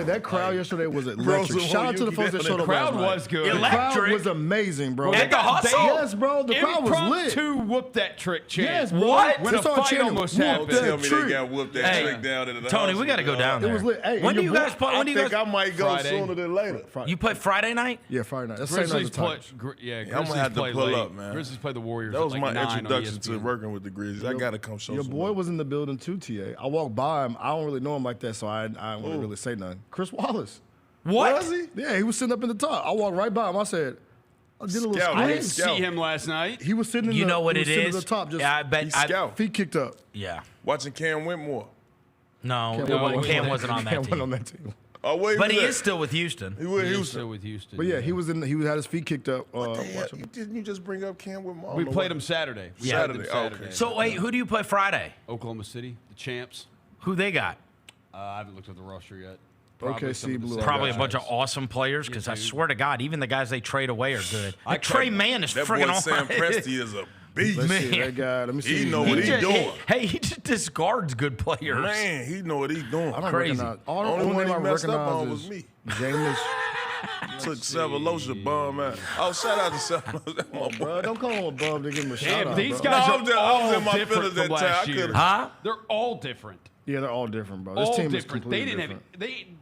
that crowd yesterday was electric. Shout out to the folks that showed up. The crowd was good. The crowd was amazing, bro. And the hustle. Yes, bro. The crowd was lit. To whoop that trick, champ. Yes, bro. What? When a fight almost happened. Tell me they got whooped that trick down into the Tony, house. we got to go down there. It was lit. Hey, when do you guys play? I think I might go sooner than later. You play Friday night? Yeah, Friday night. That's Grizzlies play. Grizzlies I'm gonna have to play pull late. up, man. Grizzlies play the Warriors. That was at my 9 on introduction to ESPN. working with the Grizzlies. I gotta come show Your some boy love. was in the building too, TA. I walked by him. I don't really know him like that, so I don't really say nothing. Chris Wallace. What? Was he? Yeah, he was sitting up in the top. I walked right by him. I said, I did a little Scout. I screen. didn't see him last night. He was sitting in You the, know what he was it sitting is? at the top, just Yeah, I bet. He's scout. feet kicked up. Yeah. Watching Cam Whitmore. No, Cam wasn't on that Cam wasn't team. on that team. Oh, wait, But he is still with Houston. He was He's Houston. still with Houston. But yeah, he had his feet kicked up. Didn't you just bring up Cam Whitmore? We played him Saturday. We Saturday. played him Oh, Saturday. okay. So wait, who do you play Friday? Oklahoma City, the champs. Who they got? I haven't looked at the roster yet. OKC some of the Blue same Probably a guys. bunch of awesome players because I swear to God, even the guys they trade away are good. Like tried- Trey Mann is That friggin' boy on. Sam Presti is a beast. Let's see Man. that guy. Let me see. He know what he doing. Hey, he just discards good players. Man, he know what he doing. I don't Crazy. recognize. All Only the one name he I messed up recognize on was is me. Jameis. Took Sevelocia bum out. Oh, shout out to Sevelocia. My boy. Bro, don't call him a bum to give him a shout out. These bro. guys No, are I was all in my different feelings that from time. last I year. could've- Huh? They're all different. Yeah, they're all different, bro. This All team is different. They completely didn't different. have.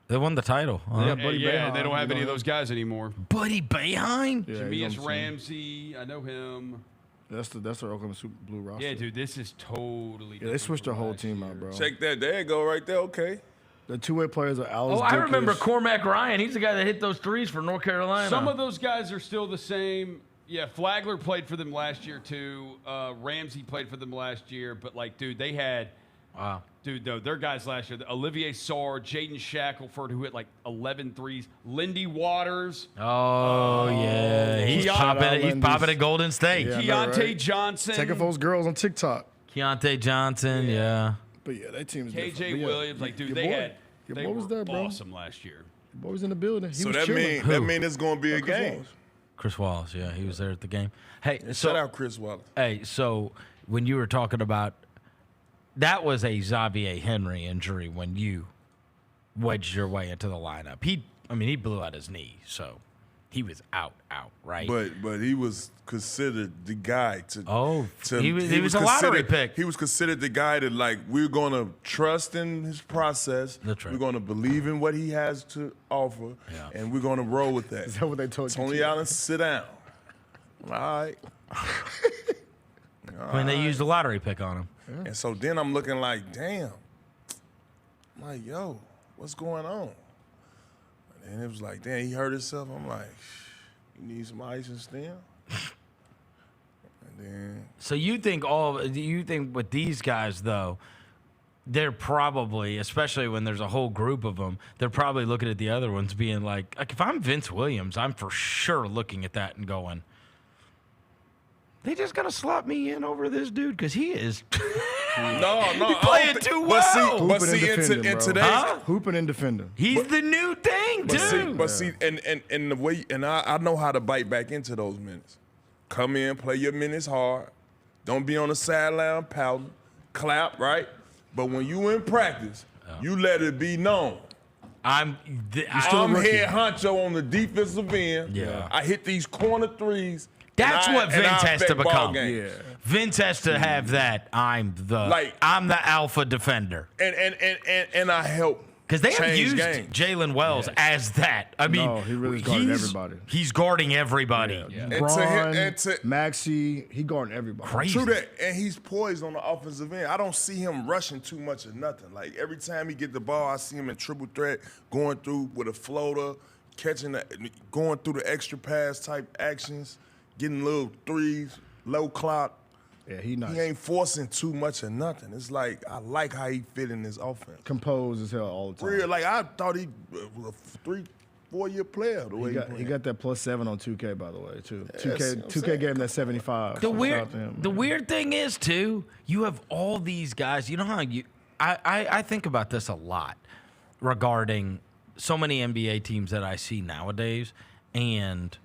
They won the title. Huh? Yeah, Buddy Yeah, Boeheim, they don't have you any of know those guys anymore. Buddy Boeheim? Yeah, Jamias you know what I'm saying? Ramsey, I know him. That's their Oklahoma Super Blue roster. Yeah, dude, this is totally. Yeah, they switched their whole team out, bro. Check that. There you go, right there. Okay. The two-way players are Alice. Oh, I remember Dickish. Cormac Ryan. He's the guy that hit those threes for North Carolina. Some of those guys are still the same. Yeah, Flagler played for them last year too. Ramsey played for them last year, but like, dude, they had. Wow. Dude, no, their guys last year. Olivier Sarr, Jaden Shackelford, who hit like 11 threes. Lindy Waters. Oh, yeah. He's popping at Golden State. Yeah, I know, Keontae right? Johnson. Taking those girls on TikTok. Keontae Johnson, yeah. But yeah, that team's KJ different. But Williams. yeah, Like, dude, your they boy- had. Your They boy was were there, bro. awesome last year. Your boy was in the building. He So was that chilling. mean it's gonna be a Chris game. Wallace. Chris Wallace, yeah. He was there at the game. Hey, Shout out Chris Wallace. Hey, so when you were talking about that was a Xavier Henry injury when you wedged your way into the lineup. He blew out his knee, so he was out, right? But he was considered the guy to. He was a lottery pick. He was considered the guy that, like, we're going to trust in his process. That's right. We're going to believe in what he has to offer, and we're going to roll with that. Is that what they told you? Tony Allen, sit down. All right. When they used a lottery pick on him. And so then I'm looking like, damn. I'm like, yo, what's going on? And it was like, damn, he hurt himself. I'm like, you need some ice and stem? And then. So you think with these guys, though, they're probably, especially when there's a whole group of them, they're probably looking at the other ones being like if I'm Vince Williams, I'm for sure looking at that and going, they just got to slot me in over this dude because he is. No, he's playing too well. But see, in today's hooping and defending. He's the new thing, dude. But see, and the way, and I know how to bite back into those minutes. Come in, play your minutes hard. Don't be on the sideline pouting. Clap, right? But when you in practice, you let it be known. I'm head honcho on the defensive end. Yeah. I hit these corner threes. That's what Vince has to become. Yeah. Vince has to have that. I'm the alpha defender. And I help. Because they have change used games. Jalen Wells as that. I mean, he really guarded everybody. He's guarding everybody. Yeah. Braun, Maxey, he guarding everybody. Crazy. True that, and he's poised on the offensive end. I don't see him rushing too much or nothing. Like every time he get the ball, I see him in triple threat, going through with a floater, going through the extra pass type actions, getting little threes, low clock. Yeah, he nice. He ain't forcing too much or nothing. It's like I like how he fit in this offense. Composed as hell all the time. Real, like I thought he was a 3-4 year player. The way he got that +7 on 2K, by the way, too. Yes, 2K gave him that 75. The weird thing is too, you have all these guys. You know how I think about this a lot regarding so many NBA teams that I see nowadays, and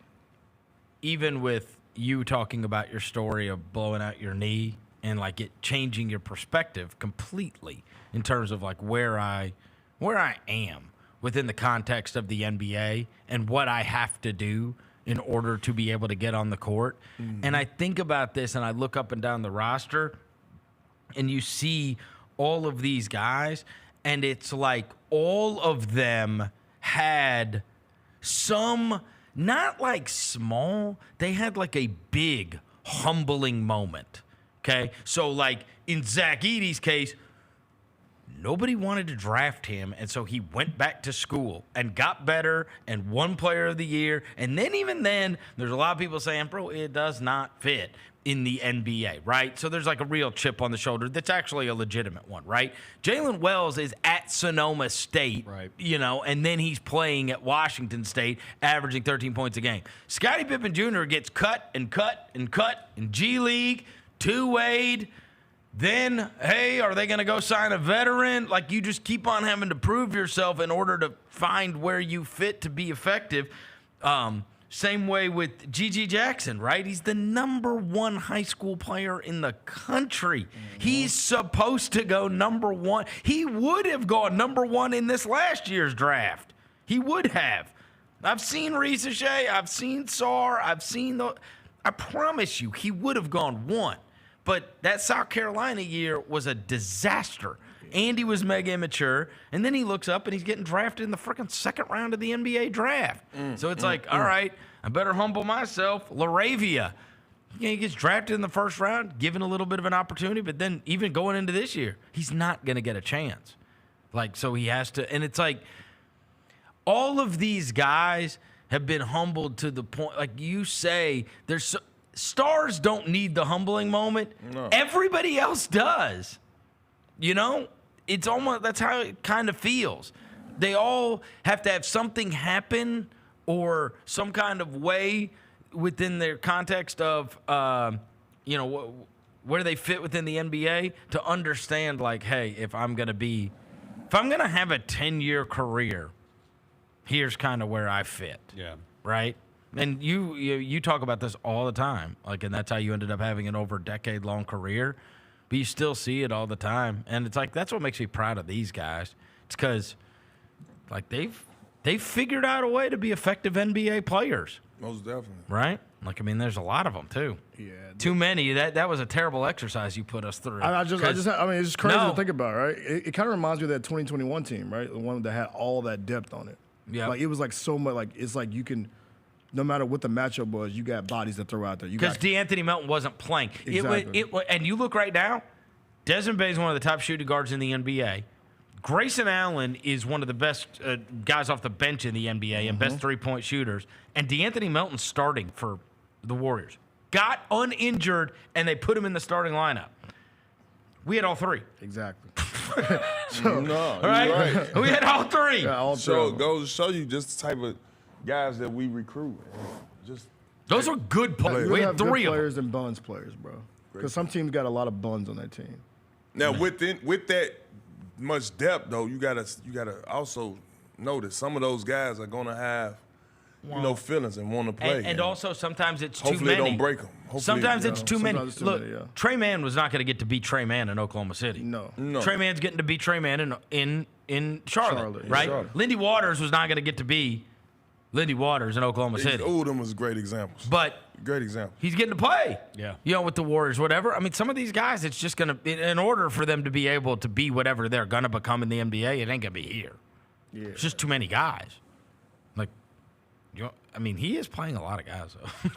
even with you talking about your story of blowing out your knee and like it changing your perspective completely in terms of like where I am within the context of the NBA and what I have to do in order to be able to get on the court. Mm-hmm. And I think about this and I look up and down the roster and you see all of these guys and it's like all of them had some, not like small, they had like a big humbling moment, okay? So like in Zach Edey's case, nobody wanted to draft him, and so he went back to school and got better and won Player of the Year. And then even then, there's a lot of people saying, bro, it does not fit in the NBA, right? So there's like a real chip on the shoulder that's actually a legitimate one, right? Jalen Wells is at Sonoma State, right, you know, and then he's playing at Washington State, averaging 13 points a game. Scottie Pippen Jr. gets cut in G League, two-wayed. Then, hey, are they going to go sign a veteran? Like, you just keep on having to prove yourself in order to find where you fit to be effective. Same way with G.G. Jackson, right? He's the #1 high school player in the country. Mm-hmm. He's supposed to go #1. He would have gone #1 in this last year's draft. He would have. I've seen Ricochet. I've seen Sarr. I promise you, he would have gone 1. But that South Carolina year was a disaster. Andy was mega immature, and then he looks up and he's getting drafted in the freaking second round of the NBA draft. So it's all right, I better humble myself. LaRavia, he gets drafted in the first round, given a little bit of an opportunity, but then even going into this year, he's not going to get a chance. Like, so he has to, and it's like all of these guys have been humbled to the point, like you say, stars don't need the humbling moment. No. Everybody else does. You know? It's almost, that's how it kind of feels. They all have to have something happen or some kind of way within their context of, where they fit within the NBA to understand, like, hey, if I'm going to have a 10-year career, here's kind of where I fit. Yeah. Right? And you talk about this all the time, like, and that's how you ended up having an over decade-long career. But you still see it all the time, and it's like that's what makes me proud of these guys. It's because, like, they've They figured out a way to be effective NBA players. Most definitely. Right? Like, I mean, there's a lot of them, too. Yeah. Too many. That was a terrible exercise you put us through. I mean, it's just crazy to think about, right? It kind of reminds me of that 2021 team, right? The one that had all that depth on it. Yeah. Like, it was like so much, like, it's like you can, no matter what the matchup was, you got bodies to throw out there. Because DeAnthony Melton wasn't playing. Exactly. And you look right now, Desmond Bay is one of the top shooting guards in the NBA. Grayson Allen is one of the best guys off the bench in the NBA and best three-point shooters. And DeAnthony Melton's starting for the Warriors. Got uninjured, and they put him in the starting lineup. We had all three. Exactly. No, right? you're right. We had all three. Yeah, all So three. it goes to show you just the type of guys that we recruit. Just Those are good players. You We have had good three of them. players and buns players, bro. Because some teams got a lot of buns on that team. Now with that much depth though, you gotta also notice some of those guys are gonna have feelings and want to play. And also sometimes it's hopefully too many. Hopefully it don't break them. Sometimes it's too many. Sometimes it's too Look, many, yeah. Trey Mann was not going to get to beat Trey Mann in Oklahoma City. No. Trey Mann's getting to beat Trey Mann in Charlotte, right? Charlotte. Lindy Waters was not going to get to be Lindy Waters in Oklahoma City. All them was great examples. But great example. he's getting to play. Yeah. You know, with the Warriors, whatever. I mean, some of these guys, it's just going to, in order for them to be able to be whatever they're going to become in the NBA, it ain't going to be here. Yeah. It's just too many guys. Like, I mean, he is playing a lot of guys, though.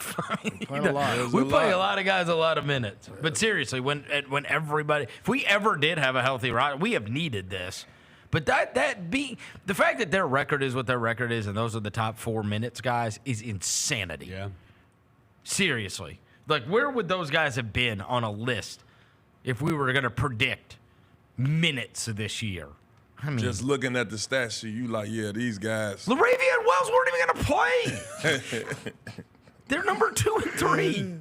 Playing a lot. We play a lot of guys a lot of minutes. But seriously, when everybody, if we ever did have a healthy roster, we have needed this. But the fact that their record is what their record is, and those are the top 4 minutes guys, is insanity. Yeah. Seriously. Like, where would those guys have been on a list if we were going to predict minutes this year? I mean, just looking at the stat sheet, you like, yeah, these guys. LaRavian Wells weren't even going to play. They're number 2 and 3.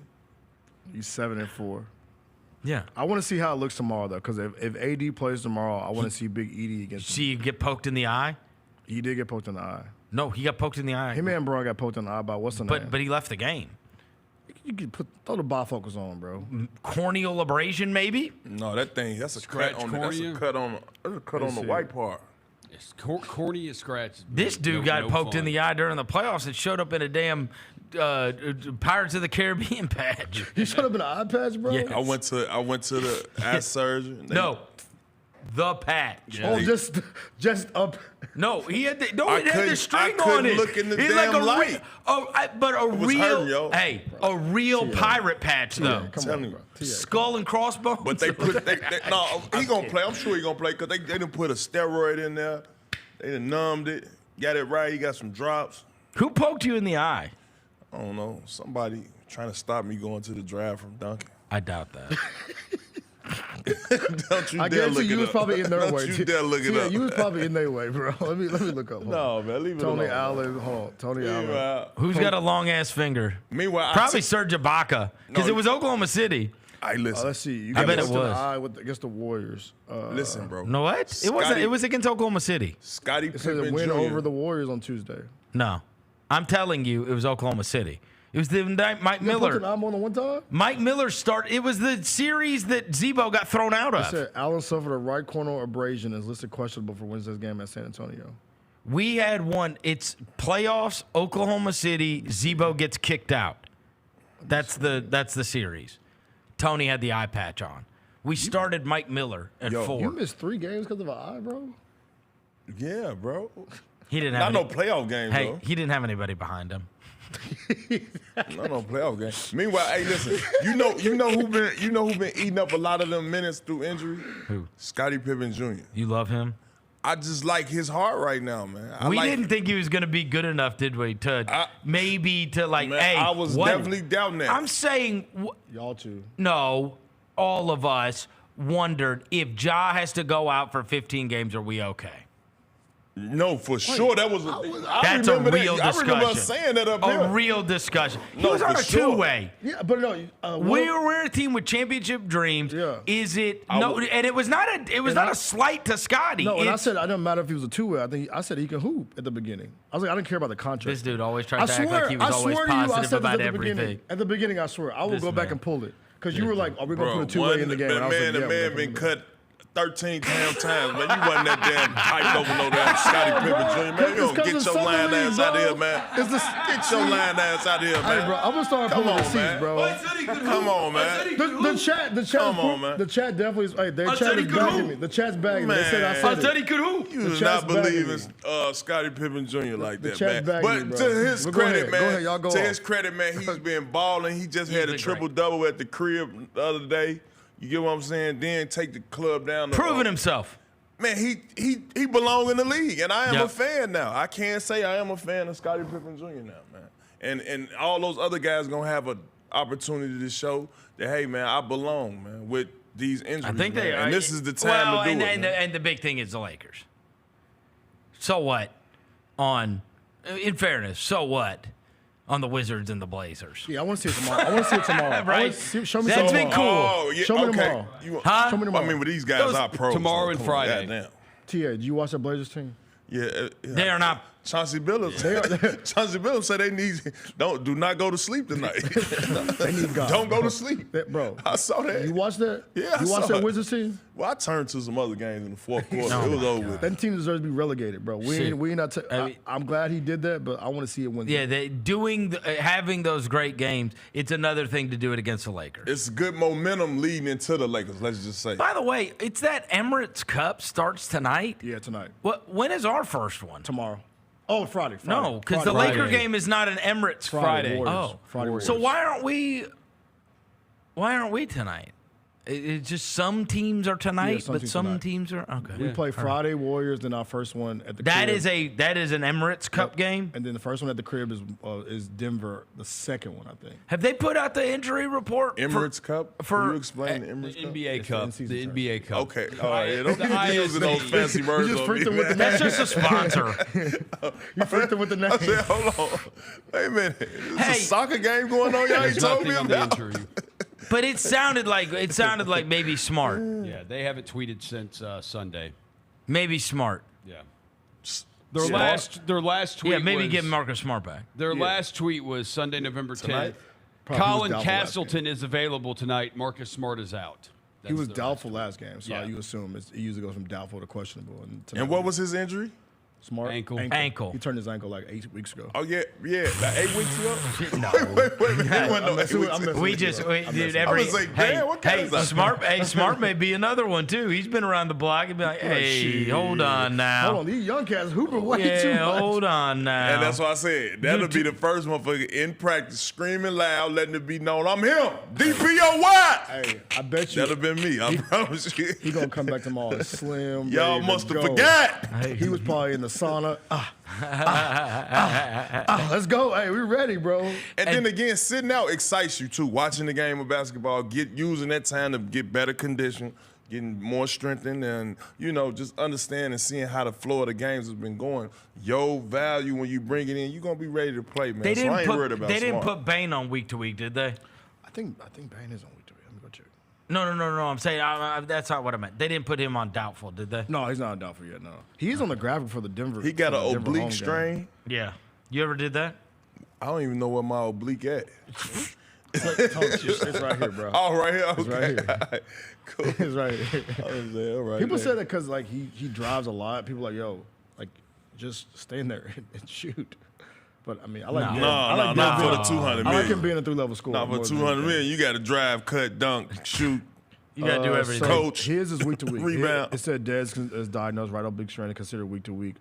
He's 7 and 4. Yeah. I want to see how it looks tomorrow, though, because if AD plays tomorrow, I want to see Big Edie against him. See you get poked in the eye? He did get poked in the eye. No, he got poked in the eye. Him and Braun got poked in the eye by what's the name? But he left the game. You can throw the bifocals on, bro. Corneal abrasion, maybe? No, that's a Scratch cut on cornea? that's a cut on the white part. It's cornea scratch. This dude got poked in the eye during the playoffs and showed up in a damn Pirates of the Caribbean patch. He showed up in an eye patch, bro? Yes. I went to the eye surgeon. No. The patch. Yeah. Oh, just up. No, he had the string I on it. look in the He's damn like a real, hurting, a real pirate patch though. Come on, Skull and crossbones. But they put no, he gonna play. I'm sure he gonna play because they didn't put a steroid in there. They done numbed it, got it right. He got some drops. Who poked you in the eye? I don't know. Somebody trying to stop me going to the draft from Duncan. I doubt that. Don't you I dare guess look you it was up. probably in their Don't way. you dare look it up. You was probably in their way, bro. Let me look up. No, man, leave it alone. Tony Allen. Hold on. Tony Allen. Who's got a long ass finger? Meanwhile, Probably Serge Ibaka because it was Oklahoma City. Listen. Let's see. You I got bet it poked in the was. eye against the Warriors. Listen, bro. No, what? It wasn't. It was against Oklahoma City. Scottie It says a Pippen win Jr. over the Warriors on Tuesday. No, I'm telling you, it was Oklahoma City. It was the night Mike You got poked in Miller. the eye more than one time? Mike Miller started. It was the series that Zebo got thrown out It of. said Allen suffered a right corner abrasion and is listed questionable for Wednesday's game at San Antonio. We had one. It's playoffs. Oklahoma City. Zebo gets kicked out. That's the series. Tony had the eye patch on. We started Mike Miller at 4. You missed 3 games because of an eye, bro? Yeah, bro. He didn't have Not no playoff game, Hey, though. he didn't have anybody behind him. Not no playoff game. Meanwhile, hey, listen. You know who been eating up a lot of them minutes through injury? Who? Scottie Pippen Jr. You love him? I just like his heart right now, man. We didn't think he was going to be good enough, did we? Maybe to like, Man, hey, I was definitely doubting that. I'm saying, Y'all too. no, all of us wondered if Ja has to go out for 15 games, are we okay? No, for sure. That was. That's a real discussion. I remember us saying that up here. A real discussion. He No, was on for a sure. two-way. Yeah, but no. We're a team with championship dreams. Yeah. Is it no? And it was not a slight to Scotty. No, and I said it didn't matter if he was a 2-way. I said he can hoop at the beginning. I was like, I didn't care about the contract. This dude always tried to act like he was always positive about everything. At the beginning, I swear, I will go back and pull it because you were like, "Are we gonna put a 2-way in the game?" The man been cut 13 times, man. You wasn't that damn hyped over no damn Scottie Pippen Jr. Man, you don't get Get your lying ass out of here, man. Get your lying ass out of here, man. Hey, bro, I'm gonna start pulling receipts, bro. Come on, man. The chat. Come on, man. The chat definitely is. Hey, their chat is backing me. The chat's backing me. They said I said it. You do not believe in Scottie Pippen Jr. like that, man. But to his credit, man. Go ahead, y'all go to off. his credit, man, he's been balling. He just had a triple-double at the crib the other day. You get what I'm saying? Then take the club down. Proving himself. Man, he belong in the league, and I am a fan now. I can't say I am a fan of Scottie Pippen Jr. now, man. And all those other guys gonna have an opportunity to show that, hey, man, I belong, man, with these injuries. I think they are. And this is the time to do it. And the big thing is the Lakers. So what? In fairness, so what? On the Wizards and the Blazers. Yeah, I want to see it tomorrow. Right? Show me That's tomorrow. been cool. Oh, yeah, Show me okay. tomorrow. Show me tomorrow. I mean, with these guys, are pros. Tomorrow and Friday. Goddamn. Tia, did you watch the Blazers team? Yeah, they are not. Chauncey Billups. Chauncey Billups said they need do not go to sleep tonight. They need God. Don't go to sleep, bro. I saw that. You watched that? Yeah, you watched that Wizards team? Well, I turned to some other games in the fourth quarter. It was over with. That team deserves to be relegated, bro. I'm glad he did that, but I want to see it win. Yeah, having those great games. It's another thing to do it against the Lakers. It's good momentum leading into the Lakers. Let's just say. By the way, it's that Emirates Cup starts tonight. Yeah, tonight. When is our first one? Tomorrow. Oh, Friday. No, because the Laker game is not an Emirates Friday. Oh, Friday. So why aren't we tonight? It's just some teams are tonight, but some teams are okay. We play Friday Warriors, then our first one at the that crib. That is an Emirates Cup game, and then the first one at the crib is Denver. The second one, I think. Have they put out the injury report? Emirates Cup? Can you explain the Emirates Cup? NBA Cup. The NBA Cup. Okay. All right. Don't be using those fancy words. That's just a sponsor. You freaked him with the name. I said, hold on. Wait a minute. Is a soccer game going on? Y'all ain't told me about. But it sounded like maybe Smart. Yeah, they haven't tweeted since Sunday. Maybe Smart. Yeah. Their last tweet. Yeah, maybe was, get Marcus Smart back. Their last tweet was Sunday, November 10th. Probably Colin Castleton is available tonight. Marcus Smart is out. He was doubtful last game, so you assume it usually goes from doubtful to questionable. And what was his injury? Smart ankle. He turned his ankle like 8 weeks ago. Oh yeah, like 8 weeks ago. No, Smart may be another one too. He's been around the block and be like, hey, hold on now. Hold on, these young cats hooping way too much. Hold on now. And that's why I said that'll be the first motherfucker in practice screaming loud, letting it be known I'm him. DPOY. Hey, I bet you that'll been me. I promise you. He gonna come back tomorrow slim. Y'all must have forgot. He was probably in the sauna. Let's go. Hey, we ready, bro. And then again, sitting out excites you too. Watching the game of basketball, using that time to get better condition, getting more strengthened, and just understanding and seeing how the flow of the games has been going. Your value when you bring it in, you're gonna be ready to play, man. So I ain't worried about They didn't Smart. put Bane on week to week, did they? I think Bane is on week to week. Let me go check. No. I'm saying that's not what I meant. They didn't put him on doubtful, did they? No, he's not on doubtful yet. No, he's on the graphic for the Denver. He got an oblique strain. Game. Yeah. You ever did that? I don't even know where my oblique at. It's right here, bro. Oh, right here. Okay. It's right here. Cool. It's right here. Right People there. say that because he drives a lot. People are like, yo, just stand there and shoot. But I mean, I like not for the 200 million. I like him being a 3-level score. Not for 200 million. You got to drive, cut, dunk, shoot. You got to do everything. Coach. His is week to week. Rebound. It said Dez is diagnosed right oblique strain and considered week to week.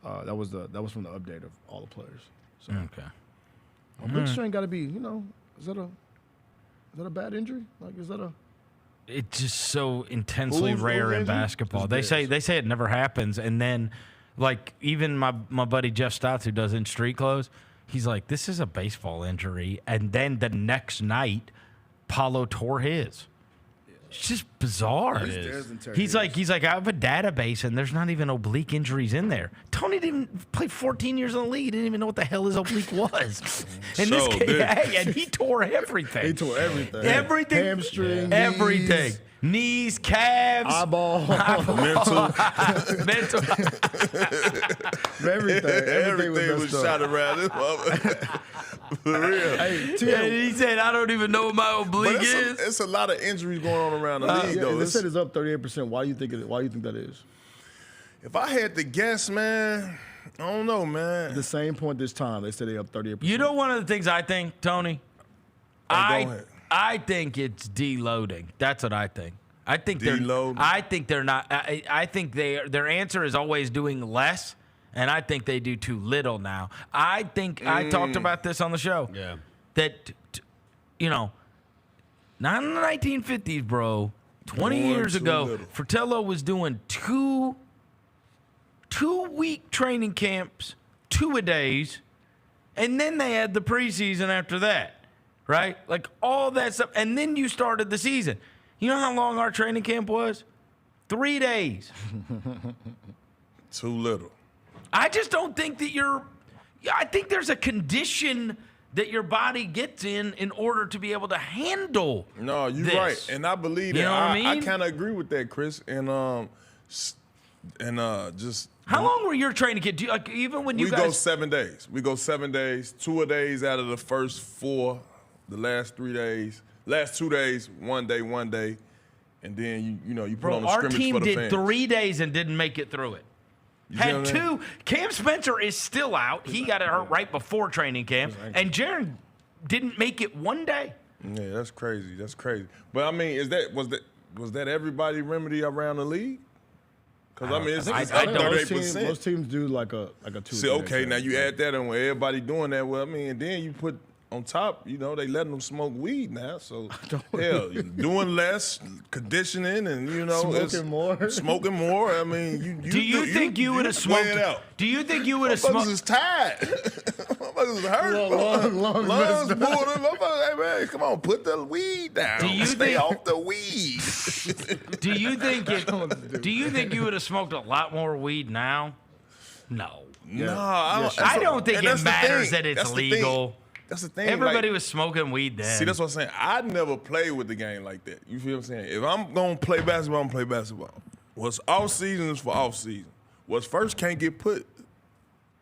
That was from the update of all the players. So, okay. Oblique strain got to be, is that a bad injury? Like, is that a? It's just so intensely Who's rare in injured? basketball. They say it never happens, and then, like, even my buddy Jeff Stotts, who does In Street Clothes, he's like, this is a baseball injury, and then the next night, Paulo tore his. It's just bizarre. He's like, I have a database, and there's not even oblique injuries in there. Tony didn't play 14 years in the league. He didn't even know what the hell his oblique was. And this kid, and he tore everything. He tore everything. Everything. Hamstring, everything. Knees, calves, eyeball, mental. Everything was shot around this motherfucker. For real. Hey, and he said, I don't even know what my oblique is. It's a lot of injuries going on around the league, though. They said it's up 38%. Why do you think that is? If I had to guess, man, I don't know, man. At the same point this time, they said they up 38%. You know, one of the things I think, Tony, Go ahead. I think it's deloading. That's what I think. I think Deloading? I think they're not. I think their answer is always doing less, and I think they do too little now. I think I talked about this on the show. Yeah. That, you know, not in the 1950s, bro. 20 Doing years too ago, little. Fratello was doing two-week training camps, 2-a-days, and then they had the preseason after that, right? Like all that stuff, and then you started the season. You know how long our training camp was? 3 days. Too little. I just don't think that I think there's a condition that your body gets in order to be able to handle. No, you're this. right, and I believe that. You know what I mean? I kind of agree with that, Chris. And just how long were your training camp? Even when you we guys go 7 days. We go 7 days. 2-a-days out of the first 4. The last 3 days. Last 2 days, 1 day, and then you put on the our scrimmage team for the did fans. 3 days and didn't make it through it. You see Had what I mean? 2. Cam Spencer is still out. He got it hurt right before training camp, and Jared didn't make it 1 day. Yeah, that's crazy. That's crazy. But I mean, was that everybody remedy around the league? Because I mean, it's I like think 38%. most teams do like a 2. See, okay, now you add that, and when everybody doing that, well, I mean, and then you put on top, they letting them smoke weed now. So hell, doing less conditioning, and smoking more. I mean, Do you think you would have smoked? It out. Do you think you would have smoked? Motherfuckers is tired. Motherfuckers is hurt. Lungs pulled them. Hey man, come on, put the weed down. Do you Stay think- off the weed? Do you think Do you think you would have smoked a lot more weed now? No. No, I don't think it matters that it's legal. That's the thing. Everybody was smoking weed then. See, that's what I'm saying. I never played with the game like that. You feel what I'm saying? If I'm going to play basketball, I'm going to play basketball. What's off season is for off season. What's first can't get put.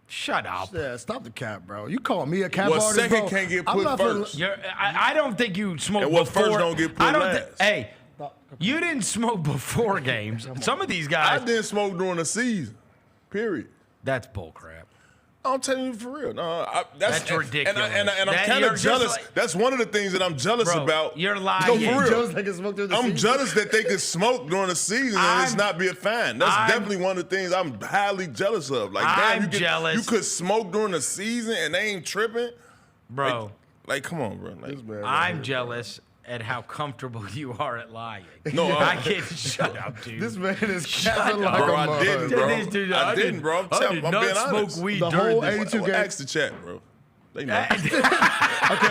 Shut up. Yeah, stop the cap, bro. You call me a cap What artist, second bro. can't get I'm put not first? I don't think you smoked And what before. first don't get put I don't last. Hey, you didn't smoke before games. Some of these guys. I didn't smoke during the season. Period. That's bullcrap. I'm telling you for real. No, That's ridiculous. And I'm That- kind you're of just jealous. like- that's one of the things that I'm jealous Bro, about. you're lying. No, You're for real. jealous they can smoke during the I'm season? jealous that they can smoke during the season and it's not be a fine. That's definitely one of the things I'm highly jealous of. Like, damn, I'm jealous. You could smoke during the season and they ain't tripping, Bro. Like come on, bro. Like, I'm jealous at how comfortable you are at lying. No, I can't. Shut up, dude. This man is Shut capping up. like bro, a I mug. didn't, bro. This dude, I didn't, bro. I'm I telling- did I'm not being smoke honest. weed The during whole this. 82 Well, games. ask the chat, bro. They know. Okay, hold on.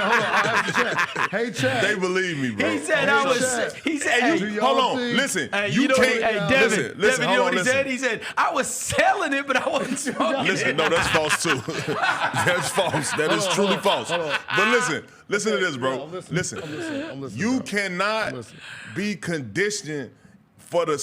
I'll ask the chat. Hey, chat. They believe me, bro. He said I was. He said, Hey, Do hold y'all on. think- Listen. Hey, you know can't. what, hey, Devin, listen. you Hold know on, what he listen. said? He said, I was selling it, but I wasn't smoking Listen, it. no, that's false too. That's false. That is truly false. But listen to this, bro. I'm Listen. listening, You bro. cannot be conditioned for the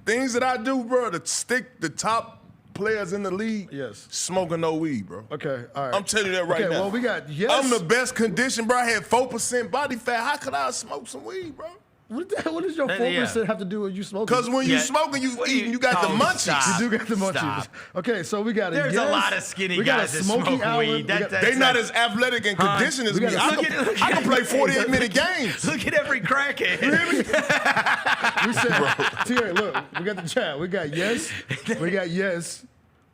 things that I do, bro. To stick the top players in the league. Yes. Smoking no weed, bro. Okay, all right. I'm telling you that right Okay, now. well, we got yes. I'm the best conditioned, bro. I had 4% body fat. How could I smoke some weed, bro? What does your 4% have to do with you smoking? Because when you smoking, you eating, you got the munchies. stop. You do got the munchies. Stop. Okay, so we got There's yes. a lot of skinny we got guys a that Smokey smoke Allen. weed. They not as athletic and conditioned as me. I can play 48-minute games. Look at every crackhead. We said, Thierry, look, we got the chat. We got yes. We got yes.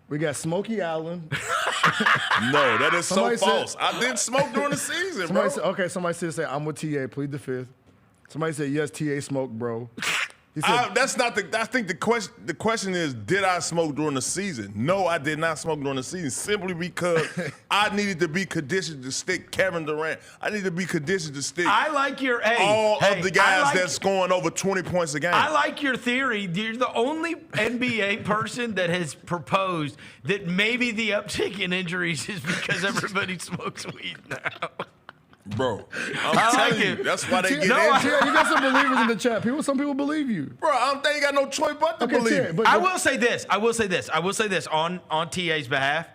We got Smokey Allen. No, that is so Somebody said- false. I didn't smoke during the season, bro. Somebody said, I'm with TA, plead the fifth. Somebody said, yes, TA smoke, bro. He said, That's not the. I think the question is, did I smoke during the season? No, I did not smoke during the season. Simply because I needed to be conditioned to stick Kevin Durant. I need to be conditioned to stick. I like your all of the guys like, that's scoring over 20 points a game. I like your theory. You're the only NBA person that has proposed that maybe the uptick in injuries is because everybody smokes weed now. Bro, I'm I telling like you, it. that's why they get Tia, injured. you got some believers in the chat. Some people believe you. Bro, they ain't got no choice but to believe. Tia, it. I will say this on TA's behalf.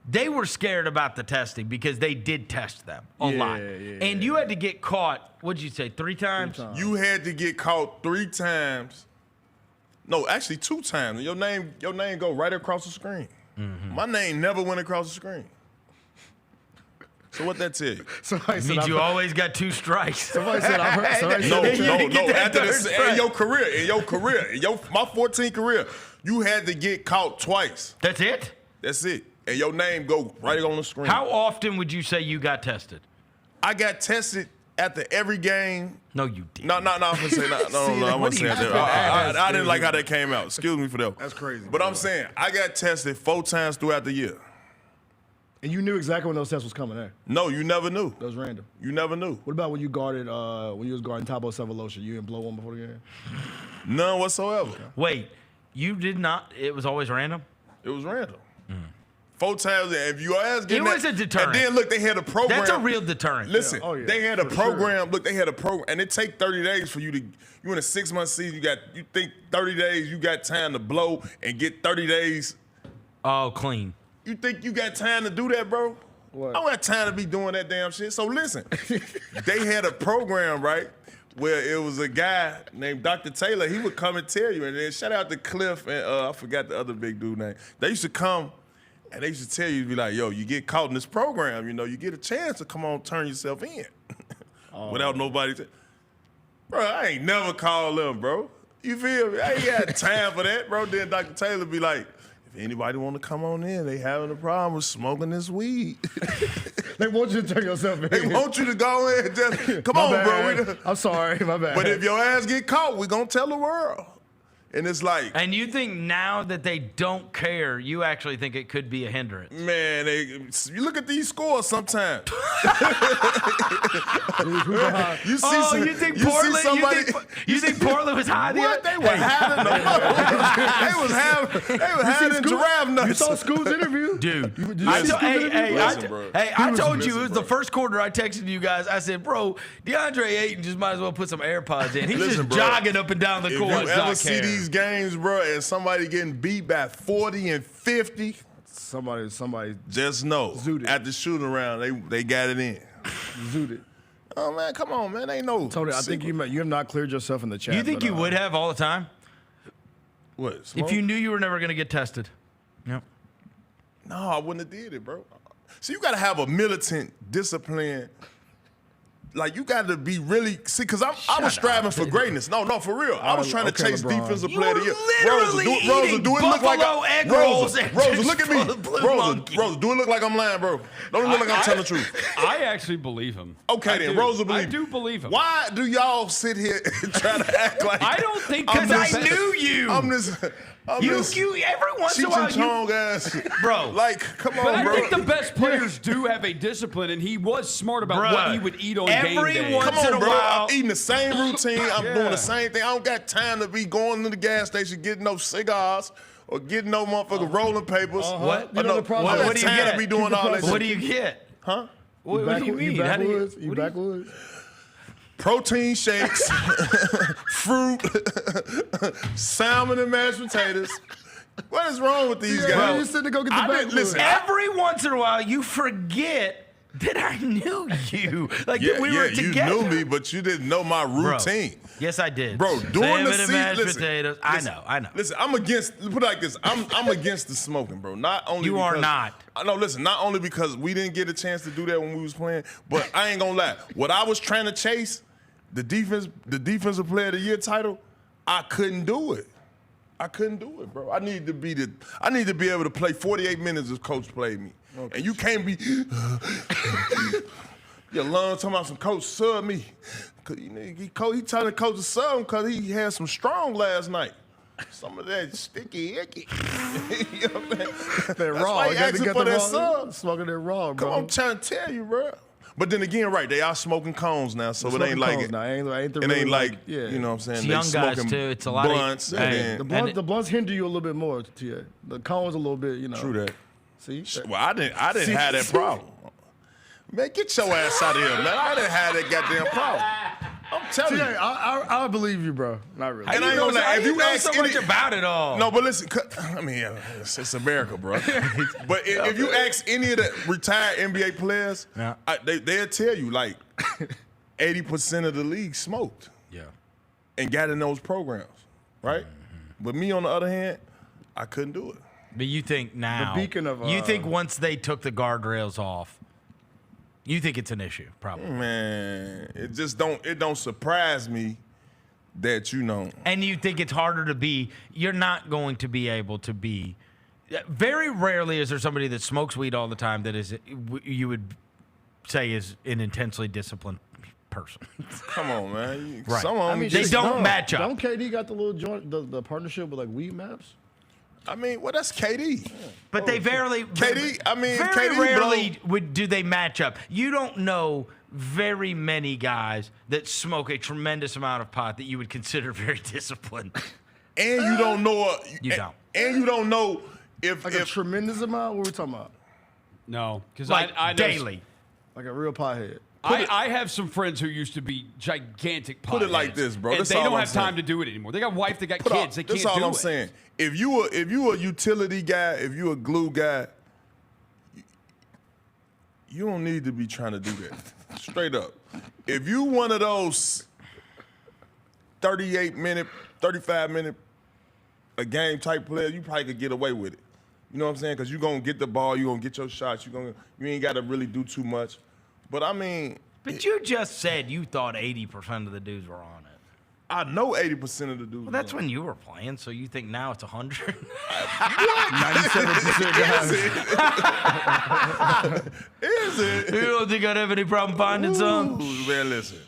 They were scared about the testing because they did test them a lot. And you had to get caught, what'd you say, 3 times? You had to get caught 3 times. No, actually 2 times. Your name go right across the screen. My name never went across the screen. So what that tell you? It means you always got 2 strikes. Somebody said I've heard. No. After this, in your career, my 14 career, you had to get caught twice. That's it? That's it. And your name go right on the screen. How often would you say you got tested? I got tested after every game. No, you didn't. No, I'm gonna say no. I want to say that. I didn't like how that came out. Excuse me for that. That's crazy. But I'm saying I got tested 4 times throughout the year. And you knew exactly when those tests was coming in. No, you never knew. That was random. You never knew. What about when you guarded when you was guarding Tabo Sevolosha? You didn't blow one before the game? None whatsoever. Wait, you did not? It was always random? It was random. 4 times, and if you ask, it was a deterrent. And then look, they had a program. That's a real deterrent. Listen, they had a program. Sure. Look, they had a program, and it take 30 days for you to. You in a 6-month season. You think 30 days. You got time to blow and get 30 days. Oh, clean. You think you got time to do that, bro? What? I don't have time to be doing that damn shit. So listen, they had a program, right, where it was a guy named Dr. Taylor. He would come and tell you, and then shout out to Cliff and I forgot the other big dude name. They used to come. And they used to tell you, be like, yo, you get caught in this program, you get a chance to come on, turn yourself in. Without nobody. Bro, I ain't never called them, bro. You feel me? I ain't got time for that, bro. Then Dr. Taylor be like, if anybody want to come on in, they having a problem with smoking this weed. They want you to turn yourself in. They want you to go in and just, come My on, bad. bro. I'm sorry, my bad. But if your ass get caught, we gonna tell the world. And it's like... And you think now that they don't care, you actually think it could be a hindrance? Man, you look at these scores sometimes. You think Portland was high? What? They were having They was having giraffe nuts. You saw Scoot's interview? Dude. I told you, it was the first quarter I texted you guys. I said, bro, DeAndre Ayton just might as well put some AirPods in. He's just jogging up and down the court. If you ever see these games, bro, and somebody getting beat by 40 and 50, somebody just know at the shooting around, they got it in. Zooted. Oh man, come on, man. Ain't no. Tony, I think you have not cleared yourself in the chat. You think you would have all the time? What? Smoke? If you knew you were never going to get tested. Yep. No, I wouldn't have did it, bro. So you got to have a militant discipline. Like, you got to be really, see, because I was striving for greatness. No, for real. I was trying to chase defensive player of the year. Rosa, do it look like Rosa, look at me. Rosa, do it look like I'm lying, bro? Don't it look like I'm telling the truth? I actually believe him. Okay, then, Rosa believe I do believe him. Why do y'all sit here and try to act like I don't think because I knew you. I'm this every once in a while, guys, bro. Like, come on, but bro. I think the best players do have a discipline, and he was smart about what he would eat on game day. Come on, bro. I'm eating the same routine. I'm doing the same thing. I don't got time to be going to the gas station getting no cigars or getting no motherfucking rolling papers. What? You know the problem. What do you get? To be doing all that what do shit. you get? Huh? What do you mean? You backwoods? Protein shakes, fruit, salmon and mashed potatoes. What is wrong with these guys? You said to go get the backwoods. Listen, every once in a while, you forget that I knew you. Like we were together. You knew me, but you didn't know my routine. Bro, yes, I did. Bro, doing the mashed potatoes. I know. Listen, I'm against. Put it like this. I'm against the smoking, bro. Not only you because, are not. No, listen. Not only because we didn't get a chance to do that when we was playing, but I ain't gonna lie. What I was trying to chase, the defensive player of the year title, I couldn't do it. I couldn't do it, bro. I need to be able to play 48 minutes as coach played me. Okay. And you can't be your lungs talking about some coach sub me. Cause he telling the coach to sub him because he had some strong last night. Some of that sticky icky. You know what I'm saying? They're raw. You asking for that sub. Smoking that raw, bro. Come on, I'm trying to tell you, bro. But then again, right, they are smoking cones now, so it ain't like it. Now. You know what I'm saying? It's they young guys too. It's a lot blunts. of the blunts hinder you a little bit more. The cones a little bit, True that. See? Well, I didn't have that problem. Man, get your ass out of here, man. I didn't have that goddamn problem. I'm telling you. I believe you, bro. Not really. And I ain't gonna lie. If you ask so much about it all. No, but listen. I mean, it's America, bro. But if you ask any of the retired NBA players, they'll tell you like 80% of the league smoked. Yeah. And got in those programs, right? Mm-hmm. But me, on the other hand, I couldn't do it. But you think now? The beacon of. You think once they took the guardrails off, you think it's an issue? Probably. Man, it just don't surprise me that And you think it's harder to be? You're not going to be able to be. Very rarely is there somebody that smokes weed all the time that is you would say is an intensely disciplined person. Come on, man. Right. Some of them they don't match up. Don't KD got the little joint, the partnership with like weed maps? I mean, well, that's KD. But they very KD rarely do they match up. You don't know very many guys that smoke a tremendous amount of pot that you would consider very disciplined. And you don't know. You don't. And you don't know if a tremendous amount. What are we talking about? No, because like I daily, like a real pothead. I have some friends who used to be gigantic potheads. Put it like this, bro. And That's they all don't I'm have time saying. to do it anymore. They got wife, they got kids, they can't do it. That's all I'm saying. If you a utility guy, if you a glue guy, you don't need to be trying to do that. Straight up. If you one of those 38-minute, 35-minute a game type player, you probably could get away with it. You know what I'm saying? Because you're going to get the ball, you're going to get your shots, you ain't got to really do too much. But, I mean... But you just said you thought 80% of the dudes were on it. I know 80% of the dudes. Well, that's when you were playing, so you think now it's 100? 97% guys. Is it? You don't think I'd have any problem finding some? Man, listen,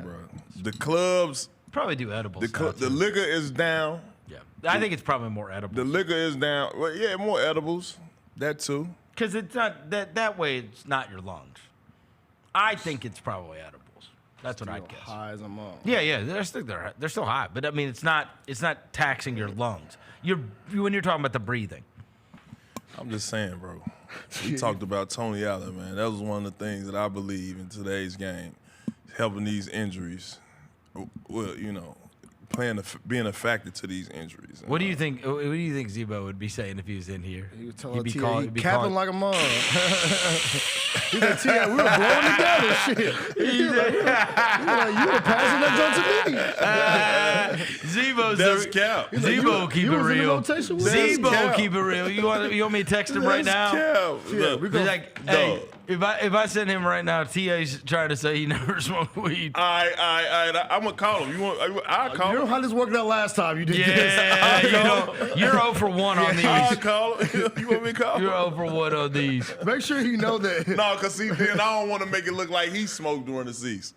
bro. The clubs... Probably do edibles. The liquor is down. Yeah. I think it's probably more edibles. The liquor is down. Well, yeah, more edibles. That too. Because it's not that way. It's not your lungs. I think it's probably edibles. That's what I'd guess. High as I'm on. Yeah. They're still high, but I mean, it's not taxing your lungs. When you're talking about the breathing. I'm just saying, bro. We talked about Tony Allen, man. That was one of the things that I believe in today's game, helping these injuries. Well, being a factor to these injuries. What do you think? What do you think Zebo would be saying if he was in here? He would tell us capping like a mom. He's like, T.I., we were blowing together, shit. He's like, you were passing that joint to me. Zebo's That's cap. Zebo keep it real. Zebo keep it real. You want me to text him right now? Yeah, we go. Like, hey, if I send him right now, T.A.'s trying to say he never smoked weed. I'm gonna call him. I'll call him. You know how this worked out last time? You did this. You're 0 for 1 on these. I'll call him. You want me to call him? You're 0 for 1 on these. Make sure you know that. No, because then I don't want to make it look like he smoked during the season.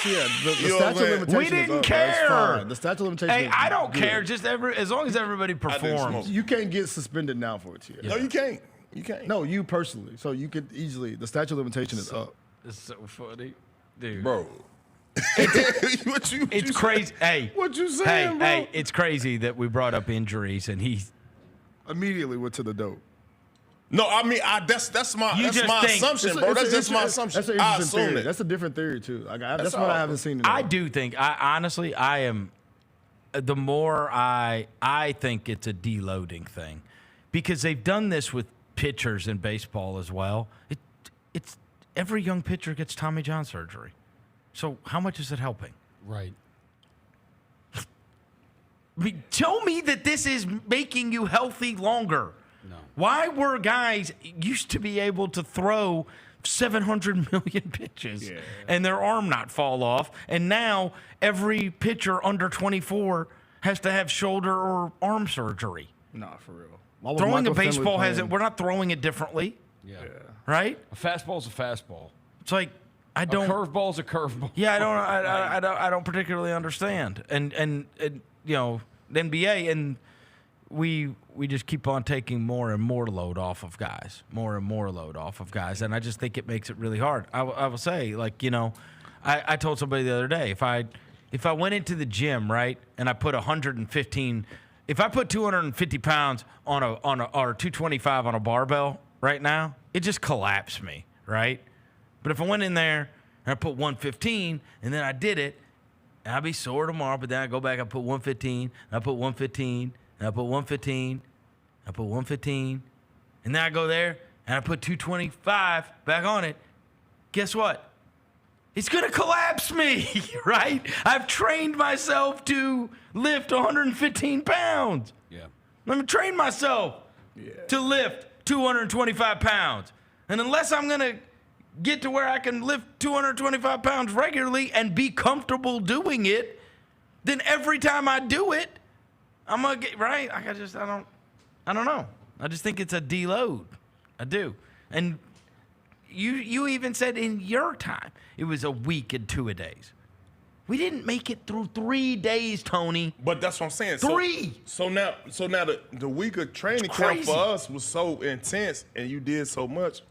Yeah, the statute of limitations. We didn't care. The statute of limitations. Hey, I don't care. Just as long as everybody performs. You can't get suspended now for it. No, you can't. You can't. No, you personally. So you could easily. The statute of limitation is up. It's so funny, dude. Bro. It's crazy. Hey, what you saying, bro? Hey, it's crazy that we brought up injuries and he immediately went to the dope. No, I mean that's my assumption, bro. That's just my assumption. That's an interesting theory. That's a different theory too. That's what I haven't seen. I do think. Honestly, I am. The more I think it's a deloading thing, because they've done this with pitchers in baseball as well. It's every young pitcher gets Tommy John surgery. So how much is it helping? Right. Tell me that this is making you healthy longer. No. Why were guys used to be able to throw 700 million pitches and their arm not fall off, and now every pitcher under 24 has to have shoulder or arm surgery? Nah, for real. Throwing a baseball hasn't. We're not throwing it differently. Yeah. Right? A fastball's a fastball. It's like I don't. A curveball's a curveball. Yeah, I don't particularly understand. And you know, the NBA, and we just keep on taking more and more load off of guys, and I just think it makes it really hard. I will say, like, you know, I told somebody the other day, if I went into the gym, right, and I put 115, if I put 250 pounds on a or 225 on a barbell right now, it just collapsed me, right? But if I went in there and I put 115 and then I did it, and I'll be sore tomorrow, but then I go back, I put 115, and I put 115, and I put 115, I put 115, and then I go there and I put 225 back on it. Guess what? It's going to collapse me, right? I've trained myself to lift 115 pounds. Yeah. Let me train myself. to lift 225 pounds. And unless I'm going to get to where I can lift 225 pounds regularly and be comfortable doing it, then every time I do it, I'm going to get, right? I don't know. I just think it's a deload. I do. And you even said in your time, it was a week and 2-a-days. We didn't make it through 3 days, Tony. But that's what I'm saying. 3. So now the week of training camp for us was so intense, and you did so much.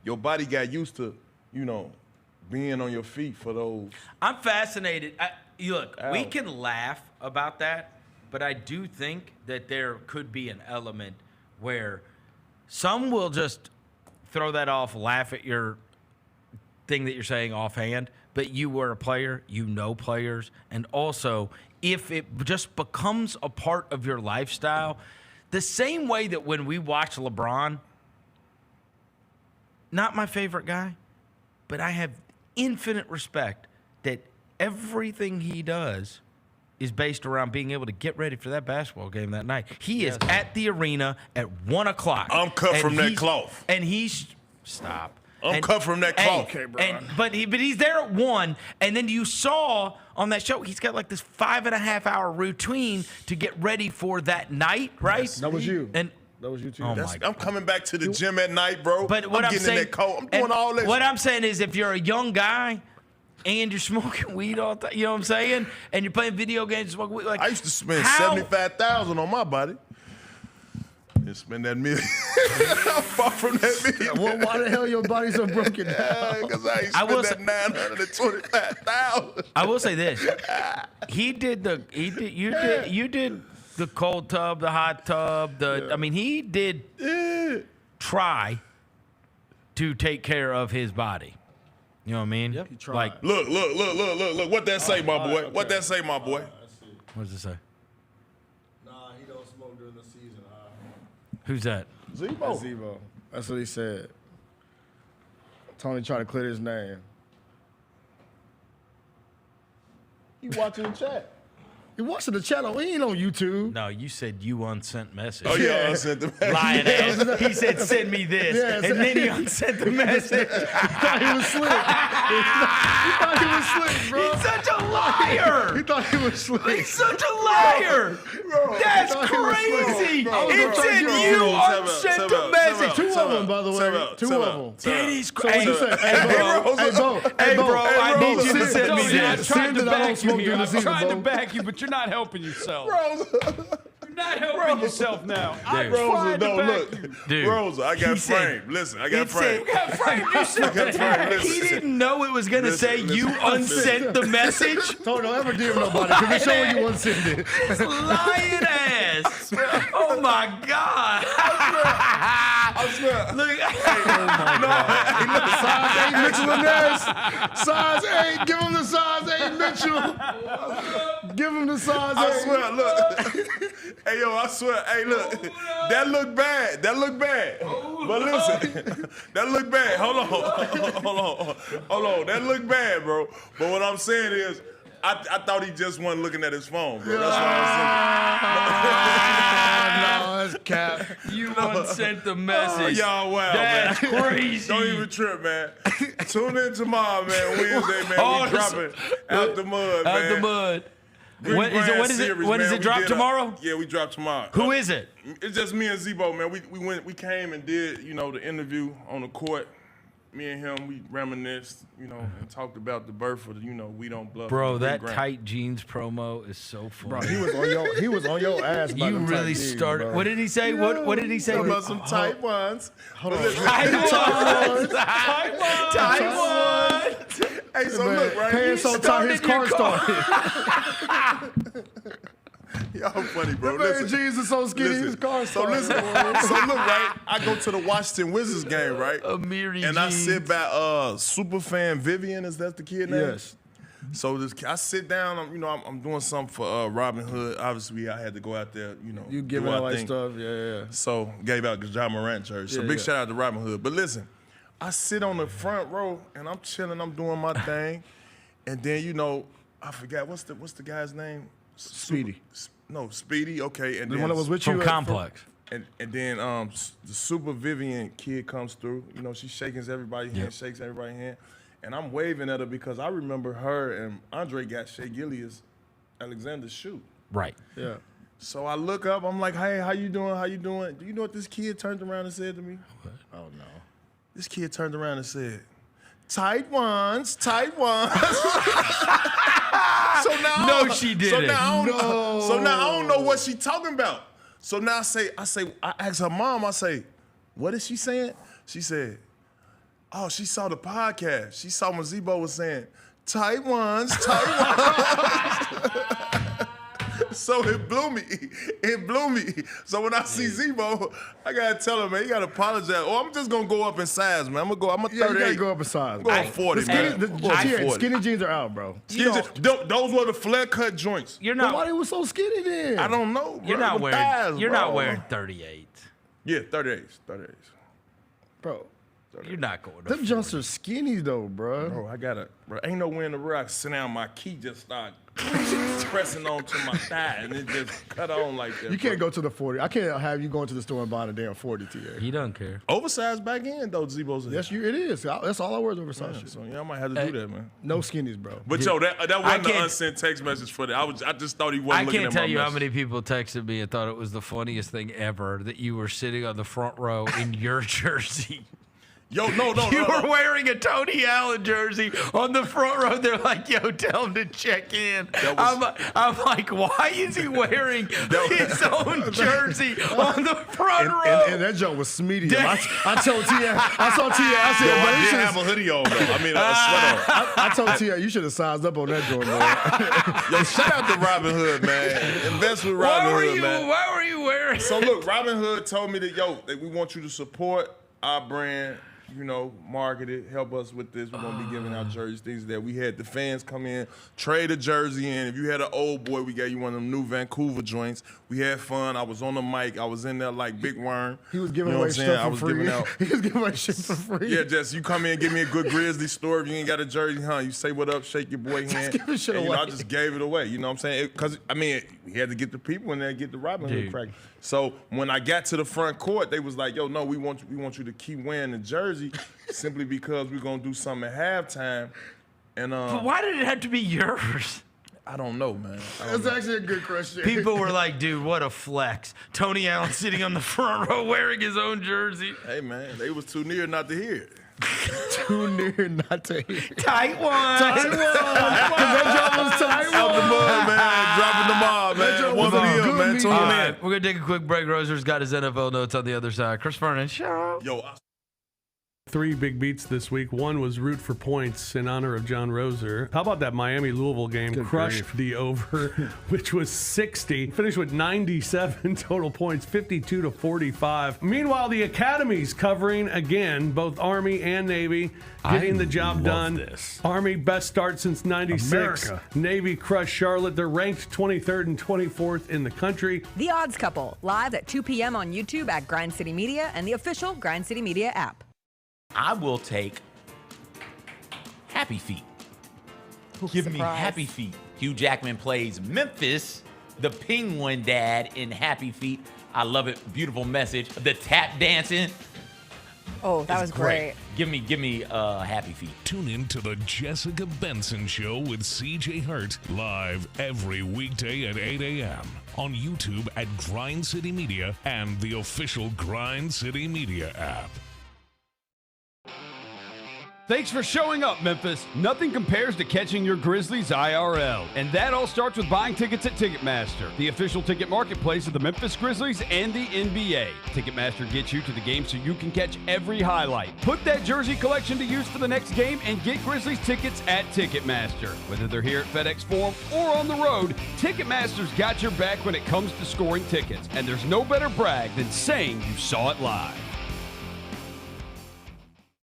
Your body got used to, being on your feet for those. I'm fascinated. Look, we can laugh about that, but I do think that there could be an element where some will just throw that off, laugh at your thing that you're saying offhand, but you were a player, you know players, and also if it just becomes a part of your lifestyle, the same way that when we watch LeBron, not my favorite guy, but I have infinite respect that everything he does is based around being able to get ready for that basketball game that night. He is at the arena at 1 o'clock. I'm cut from that cloth. And he's stop. I'm cut from that cloth. Okay, bro. But he's there at 1, and then you saw on that show he's got like this 5.5-hour routine to get ready for that night, right? Yes, that was you. And that was you too. I'm coming back to the gym at night, bro. But what I'm getting saying, in that coat. I'm doing all this. What I'm saying is, if you're a young guy and you're smoking weed all the time, you know what I'm saying, and you're playing video games, smoking weed, like I used to spend $75,000 on my body. And spend that million. I'm far from that million. Well, why the hell your body so broken down? Because I ain't spend that $925,000. I will say this: you did the cold tub, the hot tub. I mean, he did try to take care of his body. You know what I mean? Yep. He tried. Like, look. What that say, my boy? What that say, my boy? What does it say? Nah, he don't smoke during the season. Who's that? Zebo. That's what he said. Tony trying to clear his name. You watching the chat? You watching the channel? He ain't on YouTube. No, you said you unsent message. Oh, yeah, I unsent the message. Lying ass. He said, send me this. Yeah, and then he unsent the message. He thought he was slick. He thought he was slick, bro. He's such a liar. He thought he was slick. He's such a liar. Bro, that's crazy. It said you unsent the message. Two of them, by the way. Two of them. That is So what you crazy. say? Hey, bro, I need you to send me I this. tried to back you here. I'm season, trying to bro. back you, but you're not helping yourself. Rosa. You're not helping yourself now. I Rosa, tried to no, back look. you. Dude, Rosa, I got he said- framed. Listen, I got It said- framed. You got framed. You said- He didn't know it was going to say you unsent the message. Don't ever DM nobody because they're showing you unsent it. This lying ass. Oh my God. I swear. Look. Size 8 Mitchell and Ness. Size 8. Give him the size 8 Mitchell. Give him the size 8. I swear, look. Hey, yo, I swear. Hey, look. That look bad. That look bad. But listen, that look bad. Hold on. That look bad, bro. But what I'm saying is, I thought he just wasn't looking at his phone, bro. That's why No, that's cap. You unsent the message. y'all wow, That's man. crazy. Don't even trip, man. Tune in tomorrow, man. Wednesday, man. We dropping Out the Mud, man. Out the mud. Green When Brand is it? series, When does man. it We drop did tomorrow? Yeah, we drop tomorrow. Who is it? It's just me and Zebo, man. We came and did, the interview on the court. Me and him, we reminisced, and talked about the birth of the, We Don't Bluff. Bro, Green that Brand. tight jeans promo is so funny. Bro, he was on your ass. By You them really tight jeans, started. bro. What did he say? What did he say? Talking about some tight ones. Hold on. Tight ones. Hey, so look, right? Pants so tight, his car started. Y'all funny, bro. Man, Listen. jeans is so skinny, his car So started. listen, so look, right? I go to the Washington Wizards game, right? Amiri And I jeans. sit by superfan Vivian, is that the kid name? Yes. So I sit down, I'm doing something for Robin Hood. Obviously, I had to go out there, You do giving our out like thing. stuff, yeah. So gave out the John Morant jersey. So Yeah, big yeah. shout out to Robin Hood. But listen, I sit on the front row and I'm chilling, I'm doing my thing. And then, I forgot, what's the guy's name? Speedy. No, Speedy, okay. And The then one that was with From you Complex. And then the Super Vivian kid comes through. You know, she shakes everybody's hand, shakes everybody's hand. And I'm waving at her because I remember her and Andre got Shea Gilgeous-Alexander's shoe. Right. Yeah. So I look up, I'm like, hey, how you doing? How you doing? Do you know what this kid turned around and said to me? What? Oh, no. This kid turned around and said, tight ones, tight ones. So now No, she didn't. So now I don't know what she talking about. So now I ask her mom, I say, what is she saying? She said, oh, she saw the podcast. She saw when Zebo was saying, tight ones, tight ones. So it blew me. It blew me. So when I see Zebo, I gotta tell him, man, you gotta apologize. Or I'm just gonna go up in size, man. I'm a 38. You gotta go up in size. I'm going 40, man. Skinny jeans are out, bro. Those were the flare cut joints. You're not. Why they were so skinny then? I don't know, bro. You're not wearing. Thighs, You're bro. not wearing 38. Yeah, 38s. Bro. You're not going. Them jumps are skinny though, bro. Bro, I gotta. Bro, ain't no way in the world I can sit down. My key just start pressing onto my thigh, and it just cut on like that. You can't go to the 40. I can't have you going to the store and buying a damn 40 TA. He doesn't care. Oversized back end though, Zebo's. Yes, it is. That's all I wear is oversized shit. So yeah, I might have to do that, man. No skinnies, bro. But yo, that wasn't an unsent text message for that. I just thought he wasn't looking at my can't tell you how message. many people texted me and thought it was the funniest thing ever that you were sitting on the front row in your jersey. Yo, no. You were wearing a Tony Allen jersey on the front row. They're like, yo, tell him to check in. I'm like, why is he wearing his own jersey on the front row? And that joke was medium. I told Tia, I said, I man, you didn't should have a hoodie on, though. I mean, a sweater. I told Tia, you should have sized up on that joint, man. Yo, shout out to Robin Hood, man. Invest with Robin Hood, man. Why were you wearing So look, Robin Hood told me that we want you to support our brand. You know, market it, help us with this. We're gonna be giving out jerseys, things that we had the fans come in, trade a jersey in. If you had an old boy, we gave you one of them new Vancouver joints. We had fun. I was on the mic. I was in there like Big Worm. He was giving away stuff for free. He was giving away shit for free. Yeah, just you come in, give me a good Grizzly story. If you ain't got a jersey, you say what up, shake your boy hand. Give shit and, away. I just gave it away. You know what I'm saying? Because we had to get the people in there and get the Robin Hood crack. So when I got to the front court, they was like, yo, no, we want you to keep wearing the jersey simply because we're gonna do something at halftime. And But why did it have to be yours? I don't know, man. That's actually a good question. People were like, dude, what a flex. Tony Allen sitting on the front row wearing his own jersey. Hey, man, they was too near not to hear it. Too near not to hear. Tight one. That job was tight Out the mud, man. Dropping the mob, man. One video, man. Tune All in. right, we're going to take a quick break. Roser's got his NFL notes on the other side. Chris Vernon, show. Yo, 3 big beats this week. One was root for points in honor of John Roser. How about that Miami-Louisville game? Good Crushed grief. the over, which was 60. Finished with 97 total points, 52-45. Meanwhile, the Academy's covering again, both Army and Navy, getting the job done. This. Army, best start since 96. America. Navy crushed Charlotte. They're ranked 23rd and 24th in the country. The Odds Couple, live at 2 p.m. on YouTube at Grind City Media and the official Grind City Media app. I will take Happy Feet. Give me surprise. Happy Feet. Hugh Jackman plays Memphis, the Penguin dad in Happy Feet. I love it. Beautiful message. The tap dancing. Oh, that was great. Give me Happy Feet. Tune in to the Jessica Benson Show with CJ Hurt live every weekday at 8 a.m. on YouTube at Grind City Media and the official Grind City Media app. Thanks for showing up, Memphis. Nothing compares to catching your Grizzlies IRL. And that all starts with buying tickets at Ticketmaster, the official ticket marketplace of the Memphis Grizzlies and the NBA. Ticketmaster gets you to the game so you can catch every highlight. Put that jersey collection to use for the next game and get Grizzlies tickets at Ticketmaster. Whether they're here at FedEx Forum or on the road, Ticketmaster's got your back when it comes to scoring tickets. And there's no better brag than saying you saw it live.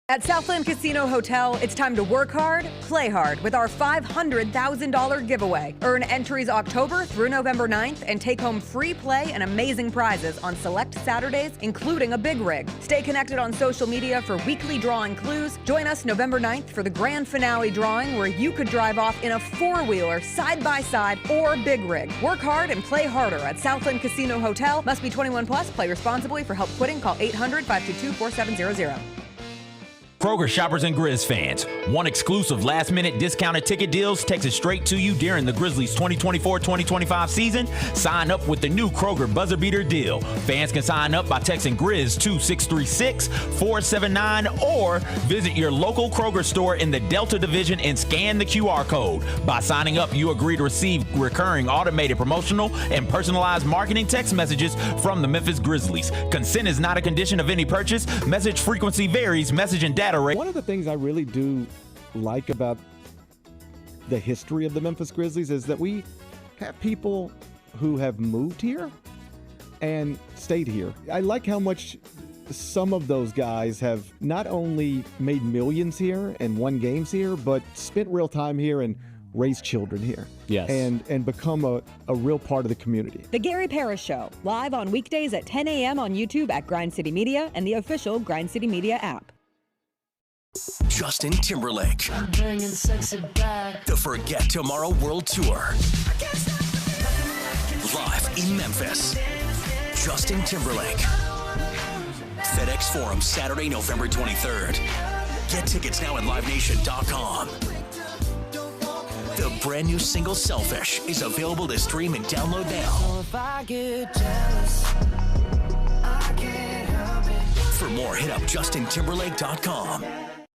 At Southland Casino Hotel, it's time to work hard, play hard with our $500,000 giveaway. Earn entries October through November 9th and take home free play and amazing prizes on select Saturdays, including a big rig. Stay connected on social media for weekly drawing clues. Join us November 9th for the grand finale drawing where you could drive off in a four-wheeler, side-by-side, or big rig. Work hard and play harder at Southland Casino Hotel. Must be 21 plus. Play responsibly. For help quitting, call 800-522-4700. Kroger shoppers and Grizz fans, one exclusive last-minute discounted ticket deals texted straight to you during the Grizzlies 2024-2025 season. Sign up with the new Kroger buzzer beater deal. Fans can sign up by texting Grizz to 636-479 or visit your local Kroger store in the Delta Division and scan the QR code. By signing up, you agree to receive recurring automated promotional and personalized marketing text messages from the Memphis Grizzlies. Consent is not a condition of any purchase. Message frequency varies. Message and data rate. One of the things I really do like about the history of the Memphis Grizzlies is that we have people who have moved here and stayed here. I like how much some of those guys have not only made millions here and won games here, but spent real time here and raised children here. Yes. And become a real part of the community. The Gary Parrish Show, live on weekdays at 10 a.m. on YouTube at Grind City Media and the official Grind City Media app. Justin Timberlake. I'm bringing sexy back. The Forget Tomorrow World Tour. Live in Memphis. Justin Timberlake. FedEx Forum, Saturday, November 23rd. Get tickets now at LiveNation.com. The brand new single Selfish is available to stream and download now. So if I get jealous, I can't help it. For more, hit up JustinTimberlake.com.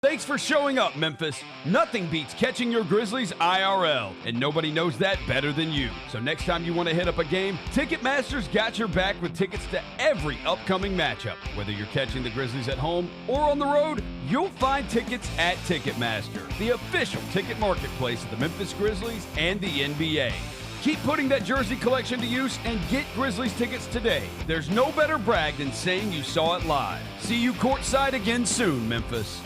Thanks for showing up, Memphis. Nothing beats catching your Grizzlies IRL, and nobody knows that better than you. So next time you want to hit up a game, Ticketmaster's got your back with tickets to every upcoming matchup. Whether you're catching the Grizzlies at home or on the road, you'll find tickets at Ticketmaster, the official ticket marketplace of the Memphis Grizzlies and the NBA. Keep putting that jersey collection to use and get Grizzlies tickets today. There's no better brag than saying you saw it live. See you courtside again soon, Memphis.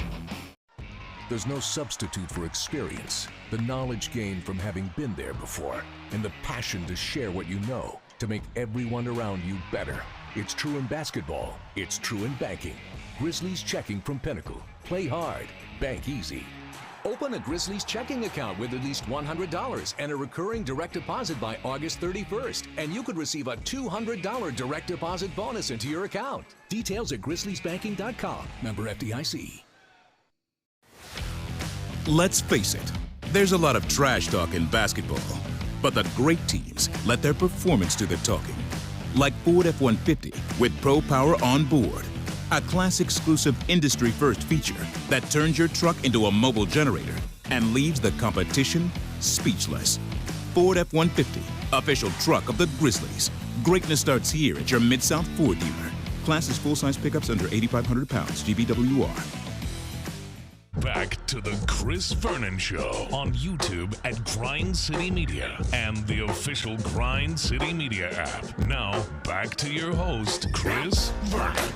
There's no substitute for experience, the knowledge gained from having been there before, and the passion to share what you know to make everyone around you better. It's true in basketball. It's true in banking. Grizzlies Checking from Pinnacle. Play hard. Bank easy. Open a Grizzlies checking account with at least $100 and a recurring direct deposit by August 31st, and you could receive a $200 direct deposit bonus into your account. Details at grizzliesbanking.com. Member FDIC. Let's face it, there's a lot of trash talk in basketball, but the great teams let their performance do the talking. Like Ford F-150 with Pro Power on board, a class-exclusive industry-first feature that turns your truck into a mobile generator and leaves the competition speechless. Ford F-150, official truck of the Grizzlies. Greatness starts here at your Mid-South Ford dealer. Class is full-size pickups under 8,500 pounds, GVWR. Back to the Chris Vernon Show on YouTube at Grind City Media and the official Grind City Media app. Now, back to your host, Chris Vernon.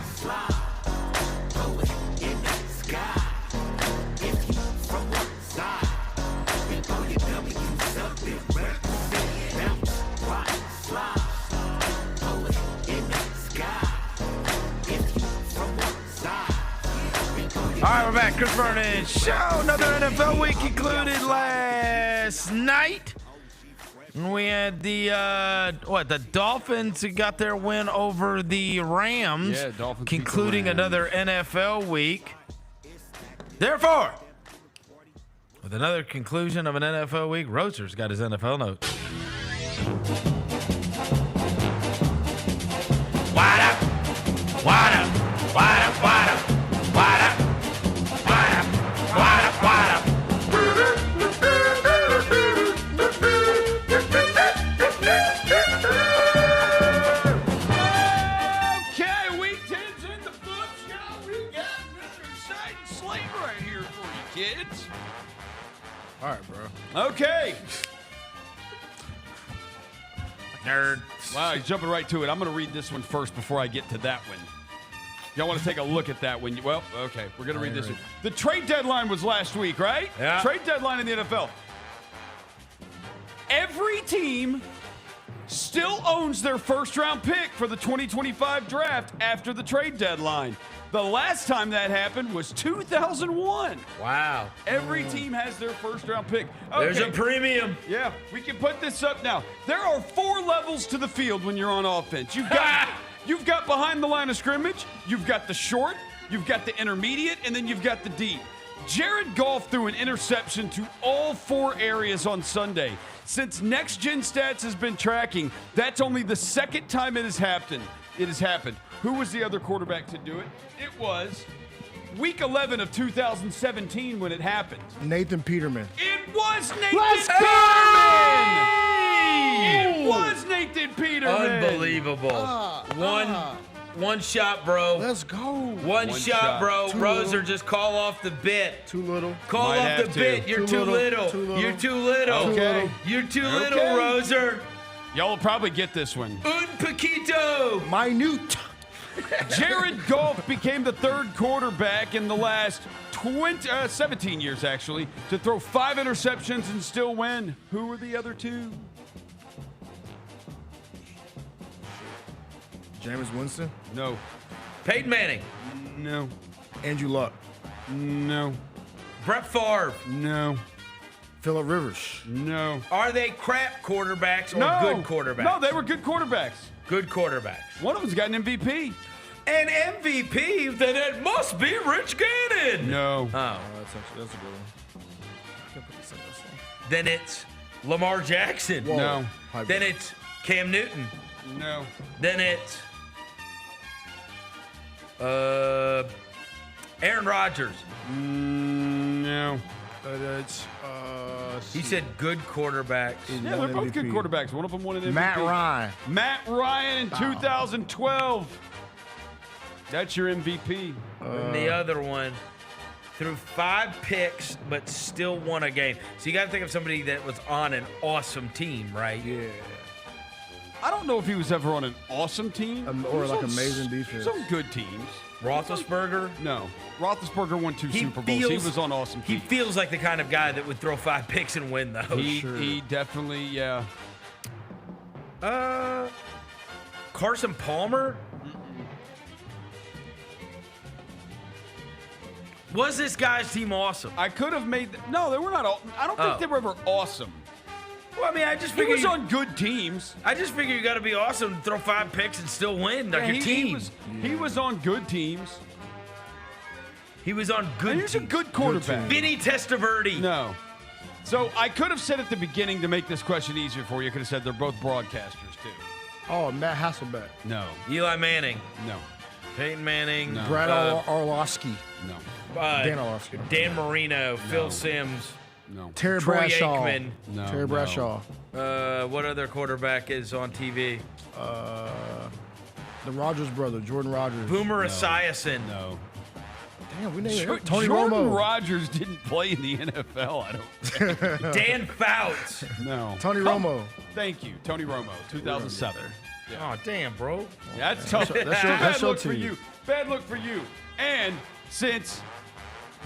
All right, we're back. Chris Vernon Show. Another NFL week concluded last night. We had the Dolphins who got their win over the Rams. Yeah, Dolphins concluding another NFL week. Therefore, with another conclusion of an NFL week, Roaster's got his NFL notes. Wide up, wide up, wide up, wide up, wide up. All right, bro. Okay. Nerd. Wow, he's jumping right to it. I'm going to read this one first before I get to that one. Y'all want to take a look at that when you, well, okay, we're going to read this. The trade deadline was last week, right? Yeah. Trade deadline in the NFL. Every team still owns their first-round pick for the 2025 draft after the trade deadline. The last time that happened was 2001. Wow. Every team has their first-round pick. Okay. There's a premium. Yeah, we can put this up now. There are 4 levels to the field when you're on offense. You've got behind the line of scrimmage, you've got the short, you've got the intermediate, and then you've got the deep. Jared Goff threw an interception to all 4 areas on Sunday. Since Next Gen Stats has been tracking, that's only the second time it has happened. Who was the other quarterback to do it? It was Week 11 of 2017 when it happened. Nathan Peterman. It was Nathan Peterman! It was Nathan Peterman! Unbelievable. One shot, bro. Let's go. One shot, bro. Roser, just call off the bit. Too little. Call off the bit. You're too little. You're too little. Okay. You're too little, Roser. Y'all will probably get this one. Un poquito. Minute. Jared Goff became the 3rd quarterback in the last 17 years, actually, to throw 5 interceptions and still win. Who were the other 2? Jameis Winston? No. Peyton Manning. No. Andrew Luck? No. Brett Favre. No. Phillip Rivers? No. Are they crap quarterbacks or good quarterbacks? No, they were good quarterbacks. Good quarterbacks. One of them's got an MVP. An MVP? Then it must be Rich Gannon. No. Oh. That's a good one. Then it's Lamar Jackson. Whoa. No. Then it's Cam Newton. No. Then it's Aaron Rodgers. No. He said good quarterbacks. Yeah, they're both good quarterbacks. One of them won an MVP. Matt Ryan. Matt Ryan in 2012. That's your MVP. And the other one threw 5 picks but still won a game. So you got to think of somebody that was on an awesome team, right? Yeah. I don't know if he was ever on an awesome team. Or like amazing defense. Some good teams. Roethlisberger? No. Roethlisberger won 2 Super Bowls. He was on awesome teams. He feels like the kind of guy that would throw 5 picks and win, though. He definitely, yeah. Carson Palmer? Was this guy's team awesome? I could have made... No, they were not... I don't think they were ever awesome. Well, I mean, I just He figured... was on good teams. I just figure you got to be awesome to throw 5 picks and still win, like your team. He was on good teams. He was on good And he's a good quarterback. Vinny Testaverde. No. So I could have said at the beginning to make this question easier for you, I could have said they're both broadcasters, too. Oh, Matt Hasselbeck. No. Eli Manning. No. Peyton Manning. No. Brad Orlovsky. No. Dan Orlovsky. Dan Marino. Phil Simms. No. Terry Troy Bradshaw. Aikman. No. Terry Bradshaw. What other quarterback is on TV? The Rogers brother, Jordan Rogers. Boomer Esiason. No. Damn, we named it. Tony Jordan Romo. Rogers didn't play in the NFL, I don't think. Dan Fouts. No. Tony Romo. Thank you. Tony Romo, 2007. Yeah. Oh, damn, bro. That's tough. That's your look for team. you. Bad look for you. And since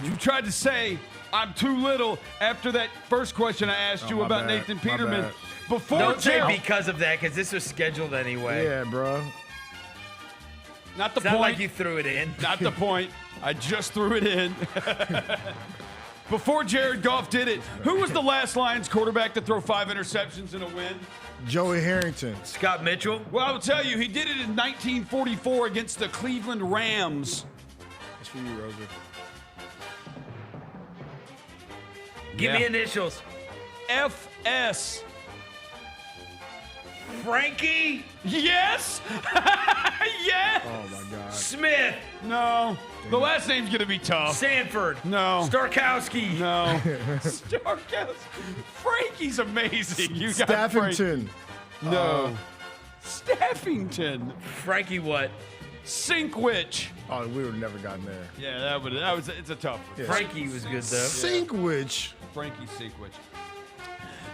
you tried to say I'm too little after that first question I asked you my about bad. Nathan My Peterman, bad. before Don't say Jared, because of that, because this was scheduled anyway. Yeah, bro. not the It's not point. like you threw it in. Not the point. I just threw it in. Before Jared Goff did it, who was the last Lions quarterback to throw 5 interceptions in a win? Joey Harrington. Scott Mitchell. Well, I will tell you, he did it in 1944 against the Cleveland Rams. That's for you, Roser. Give me initials. FS. Frankie Yes! Yes! Oh, my God. Smith. No. The last name's going to be tough. Sanford. No. Starkowski. No. Starkowski. Frankie's amazing. You got Frank. Staffington. No. Staffington. Frankie what? Sinkwich. Oh, we would have never gotten there. Yeah, it's a tough one. Yeah. Frankie was good, though. Sinkwich. Frankie Sinkwich.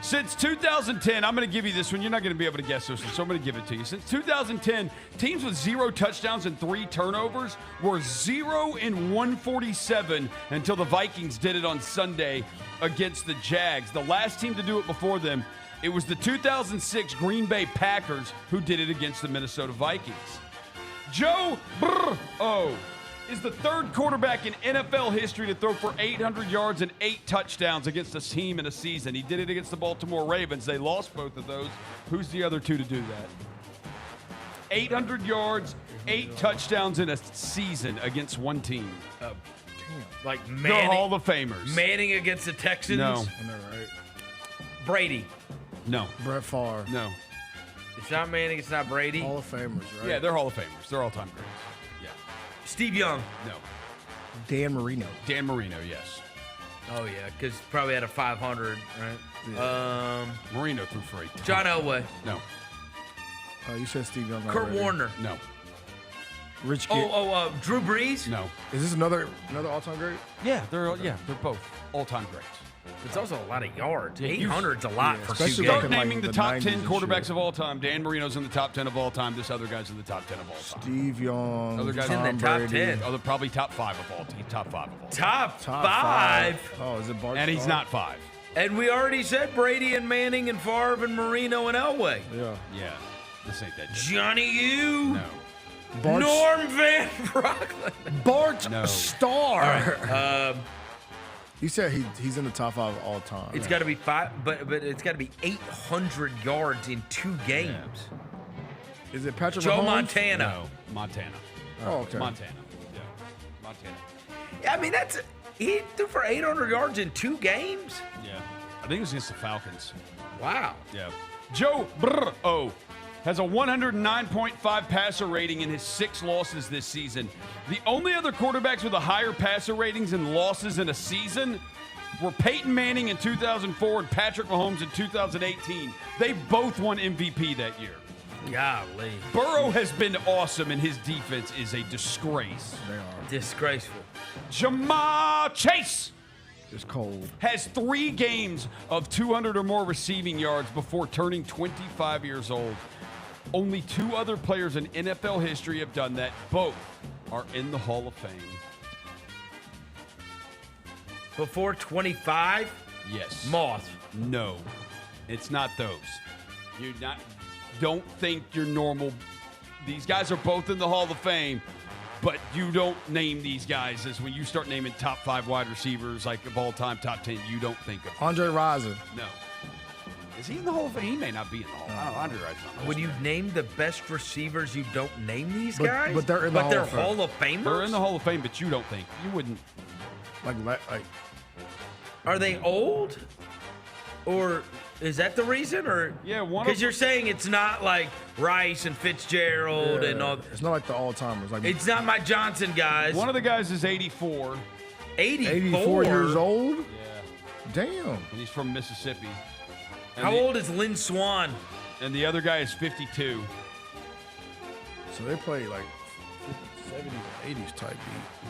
Since 2010, I'm going to give you this one. You're not going to be able to guess this one, so I'm going to give it to you. Since 2010, teams with 0 touchdowns and 3 turnovers were 0-147 until the Vikings did it on Sunday against the Jags. The last team to do it before them, it was the 2006 Green Bay Packers who did it against the Minnesota Vikings. Joe Burrow is the 3rd quarterback in NFL history to throw for 800 yards and 8 touchdowns against a team in a season. He did it against the Baltimore Ravens. They lost both of those. Who's the other 2 to do that? 800 yards, 8 touchdowns in a season against one team. Like The Manning. Hall of Famers. Manning against the Texans. No. Brady. No. Brett Favre. No. It's not Manning. It's not Brady. Hall of Famers, right? Yeah, they're Hall of Famers. They're all-time greats. Yeah. Steve Young. No. Dan Marino. Dan Marino, yes. Oh yeah, because probably had a 500, right? Marino threw for 8. John Elway. No. You said Steve Young. Kurt already. Warner. No. Rich Kid. Drew Brees. No. Is this another all-time great? Yeah, they're both all-time greats. It's also a lot of yards. Yeah, 800's a lot for 2 especially games. Start naming the top 10 and quarterbacks shit. of all time. Dan Marino's in the top 10 of all time. This other guy's in the top 10 of all time. Steve Young. Other guys in the top 10. Other probably top 5 of all time. Top 5 of all time. Top 5. Oh, is it Bart And he's Starr? not 5. And we already said Brady and Manning and Favre and Marino and Elway. Yeah. Yeah. This ain't that. Johnny U. No. Norm Van Brocklin. Bart No. Starr. You said he's in the top 5 of all time. It's got to be 5, but it's got to be 800 yards in 2 games. Is it Patrick Joe Mahomes? Montana. No. Montana. Oh, okay. Montana. Yeah. Montana. Yeah, I mean, he threw for 800 yards in 2 games. Yeah. I think it was against the Falcons. Wow. Yeah. Joe Burrow has a 109.5 passer rating in his 6 losses this season. The only other quarterbacks with a higher passer ratings and losses in a season were Peyton Manning in 2004 and Patrick Mahomes in 2018. They both won MVP that year. Golly. Burrow has been awesome, and his defense is a disgrace. They are. Disgraceful. Jamar Chase Just cold. has 3 games of 200 or more receiving yards before turning 25 years old. Only 2 other players in NFL history have done that. Both are in the Hall of Fame. Before 25? Yes. Moth. No, it's not those. Don't think you're normal. These guys are both in the Hall of Fame, but you don't name these guys as when you start naming top 5 wide receivers, like of all time, top 10, you don't think of them. Andre Rison. No. Is he in the Hall of Fame? He may not be in the Hall of Fame. I don't know. Andre Rison's not. When you name the best receivers, you don't name these guys? But they're in the Hall of Fame. Hall of Famers? They're in the Hall of Fame, but you don't think. You wouldn't. Like Are they old? Or is that the reason? Or yeah, one. Because you're saying it's not like Rice and Fitzgerald and all. It's not like the all-timers. Like It's not my Johnson guys. One of the guys is 84. 84 years old? Yeah. Damn. And he's from Mississippi. And How old is Lynn Swann? And the other guy is 52. So they play like 70s, 80s type beat.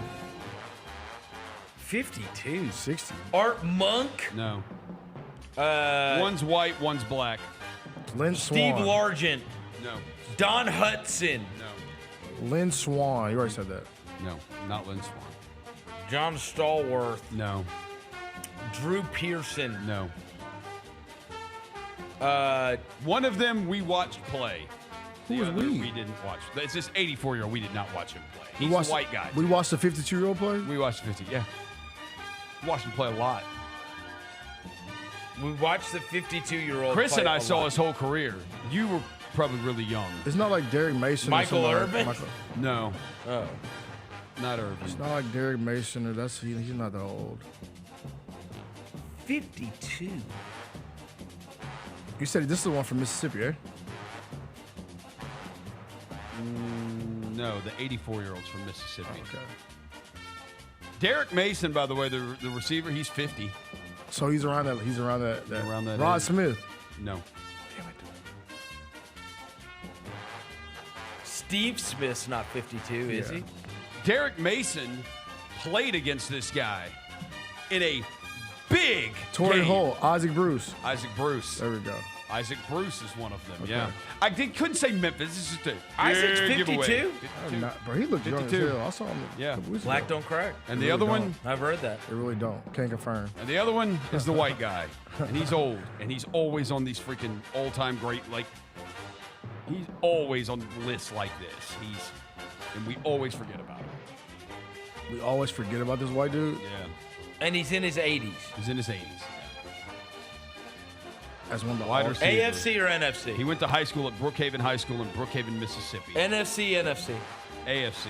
52. 60. Art Monk? No. One's white, one's black. Lynn Steve Swann. Largent. No. Don Hudson. No. Lynn Swann. You already said that. No, not Lynn Swann. John Stallworth. No. Drew Pearson. No. One of them we watched play. Who was we? We didn't watch. It's this 84-year-old. We did not watch him play. We He's watched, a white guy. We watched the 52-year-old play? We watched the 50, yeah. Watched him play a lot. We watched the 52-year-old. Chris and I saw his whole career. You were probably really young. It's not like Derek Mason. Michael Irvin? No. Oh. Not Irvin. It's not like Derek Mason, or he's not that old. 52. You said this is the one from Mississippi, eh? No, the 84-year-old's from Mississippi. Okay. Derek Mason, by the way, the receiver, he's 50. So he's around that. He's around that. Around that Rod age. Smith. No. Damn it. Steve Smith's not 52, is he? Derek Mason played against this guy in a big Torrey game. Holt, Isaac Bruce. Isaac Bruce. There we go. Isaac Bruce is one of them, Okay. yeah. I couldn't say Memphis. This is just a Isaac's giveaway. 52? 52. Bro, he looked young as 52. hell. I saw him. Yeah. a couple weeks Black ago. don't crack. And They the other really one, I've heard that. They really don't. Can't confirm. and the other one is the white guy, and he's old, and he's always on these freaking all-time great. Like, he's always on lists like this. And we always forget about him. We always forget about this white dude. Yeah, And he's in his 80s. he's in his 80s. As one of the Wide receiver. AFC or NFC? He went to high school at Brookhaven High School in Brookhaven, Mississippi. NFC. AFC.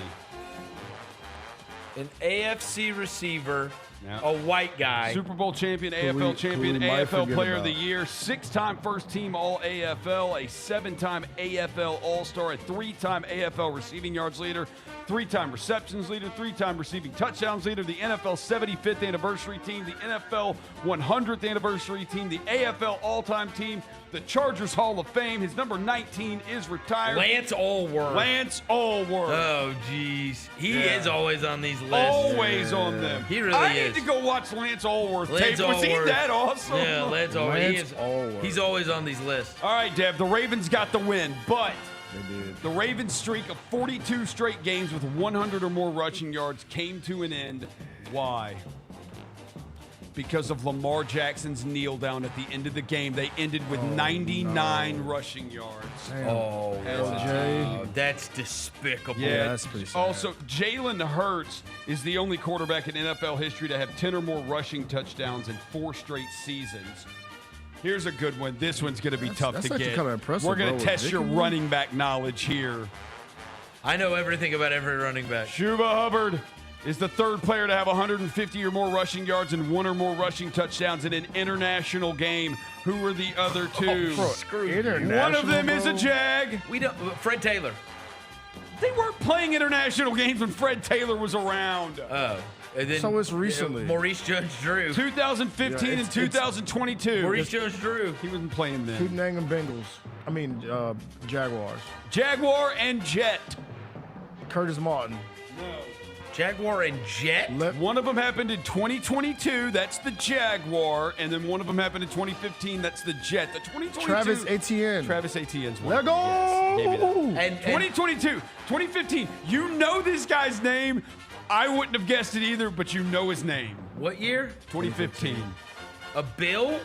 An AFC receiver, Yeah. a white guy. Super Bowl champion, Who AFL we champion, might AFL forget Player of about. the Year, 6-time first-team All-AFL, a 7-time AFL All-Star, a 3-time AFL receiving yards leader, 3-time receptions leader, 3-time receiving touchdowns leader, the NFL 75th anniversary team, the NFL 100th anniversary team, the AFL all-time team, the Chargers Hall of Fame. His number 19 is retired. Lance Allworth. Lance Allworth. Oh, jeez. He Yeah. is always on these lists. Always on them. He really I is. need to go watch Lance Allworth Lance tape. Was he Allworth. that awesome? Yeah, Lance Allworth. Allworth. He's always on these lists. All right, Dev, the Ravens got the win, but They did. the Ravens' streak of 42 straight games with 100 or more rushing yards came to an end. Why? Because of Lamar Jackson's kneel down at the end of the game. They ended with 99 rushing yards. Damn. Oh, As a wow. team. That's despicable. Yeah, that's pretty sad. Also, Jalen Hurts is the only quarterback in NFL history to have 10 or more rushing touchdowns in 4 straight seasons. Here's a good one. This one's going to be tough that's to actually get. kinda impressive, We're going bro, to with test your Vicky. running back knowledge here. I know everything about every running back. Chuba Hubbard is the third player to have 150 or more rushing yards and 1 or more rushing touchdowns in an international game. Who were the other two? Screw you. One of them is a bro. Jag. We don't. Fred Taylor. They weren't playing international games when Fred Taylor was around. Oh. And then, So it's recently. Maurice Jones-Drew. 2015 Yeah, and it's- 2022. Maurice Jones-Drew. He wasn't playing then. Copenhagen Bengals. I mean, Jaguars. Jaguar and Jet. Curtis Martin. Jaguar and Jet. One of them happened in 2022. That's the Jaguar. And then one of them happened in 2015. That's the Jet. The 2022. Travis Etienne. Travis Etienne's one. Let go! Yes, gave you that. And 2022, 2015. You know this guy's name. I wouldn't have guessed it either, but you know his name. What year? 2015. A Bill?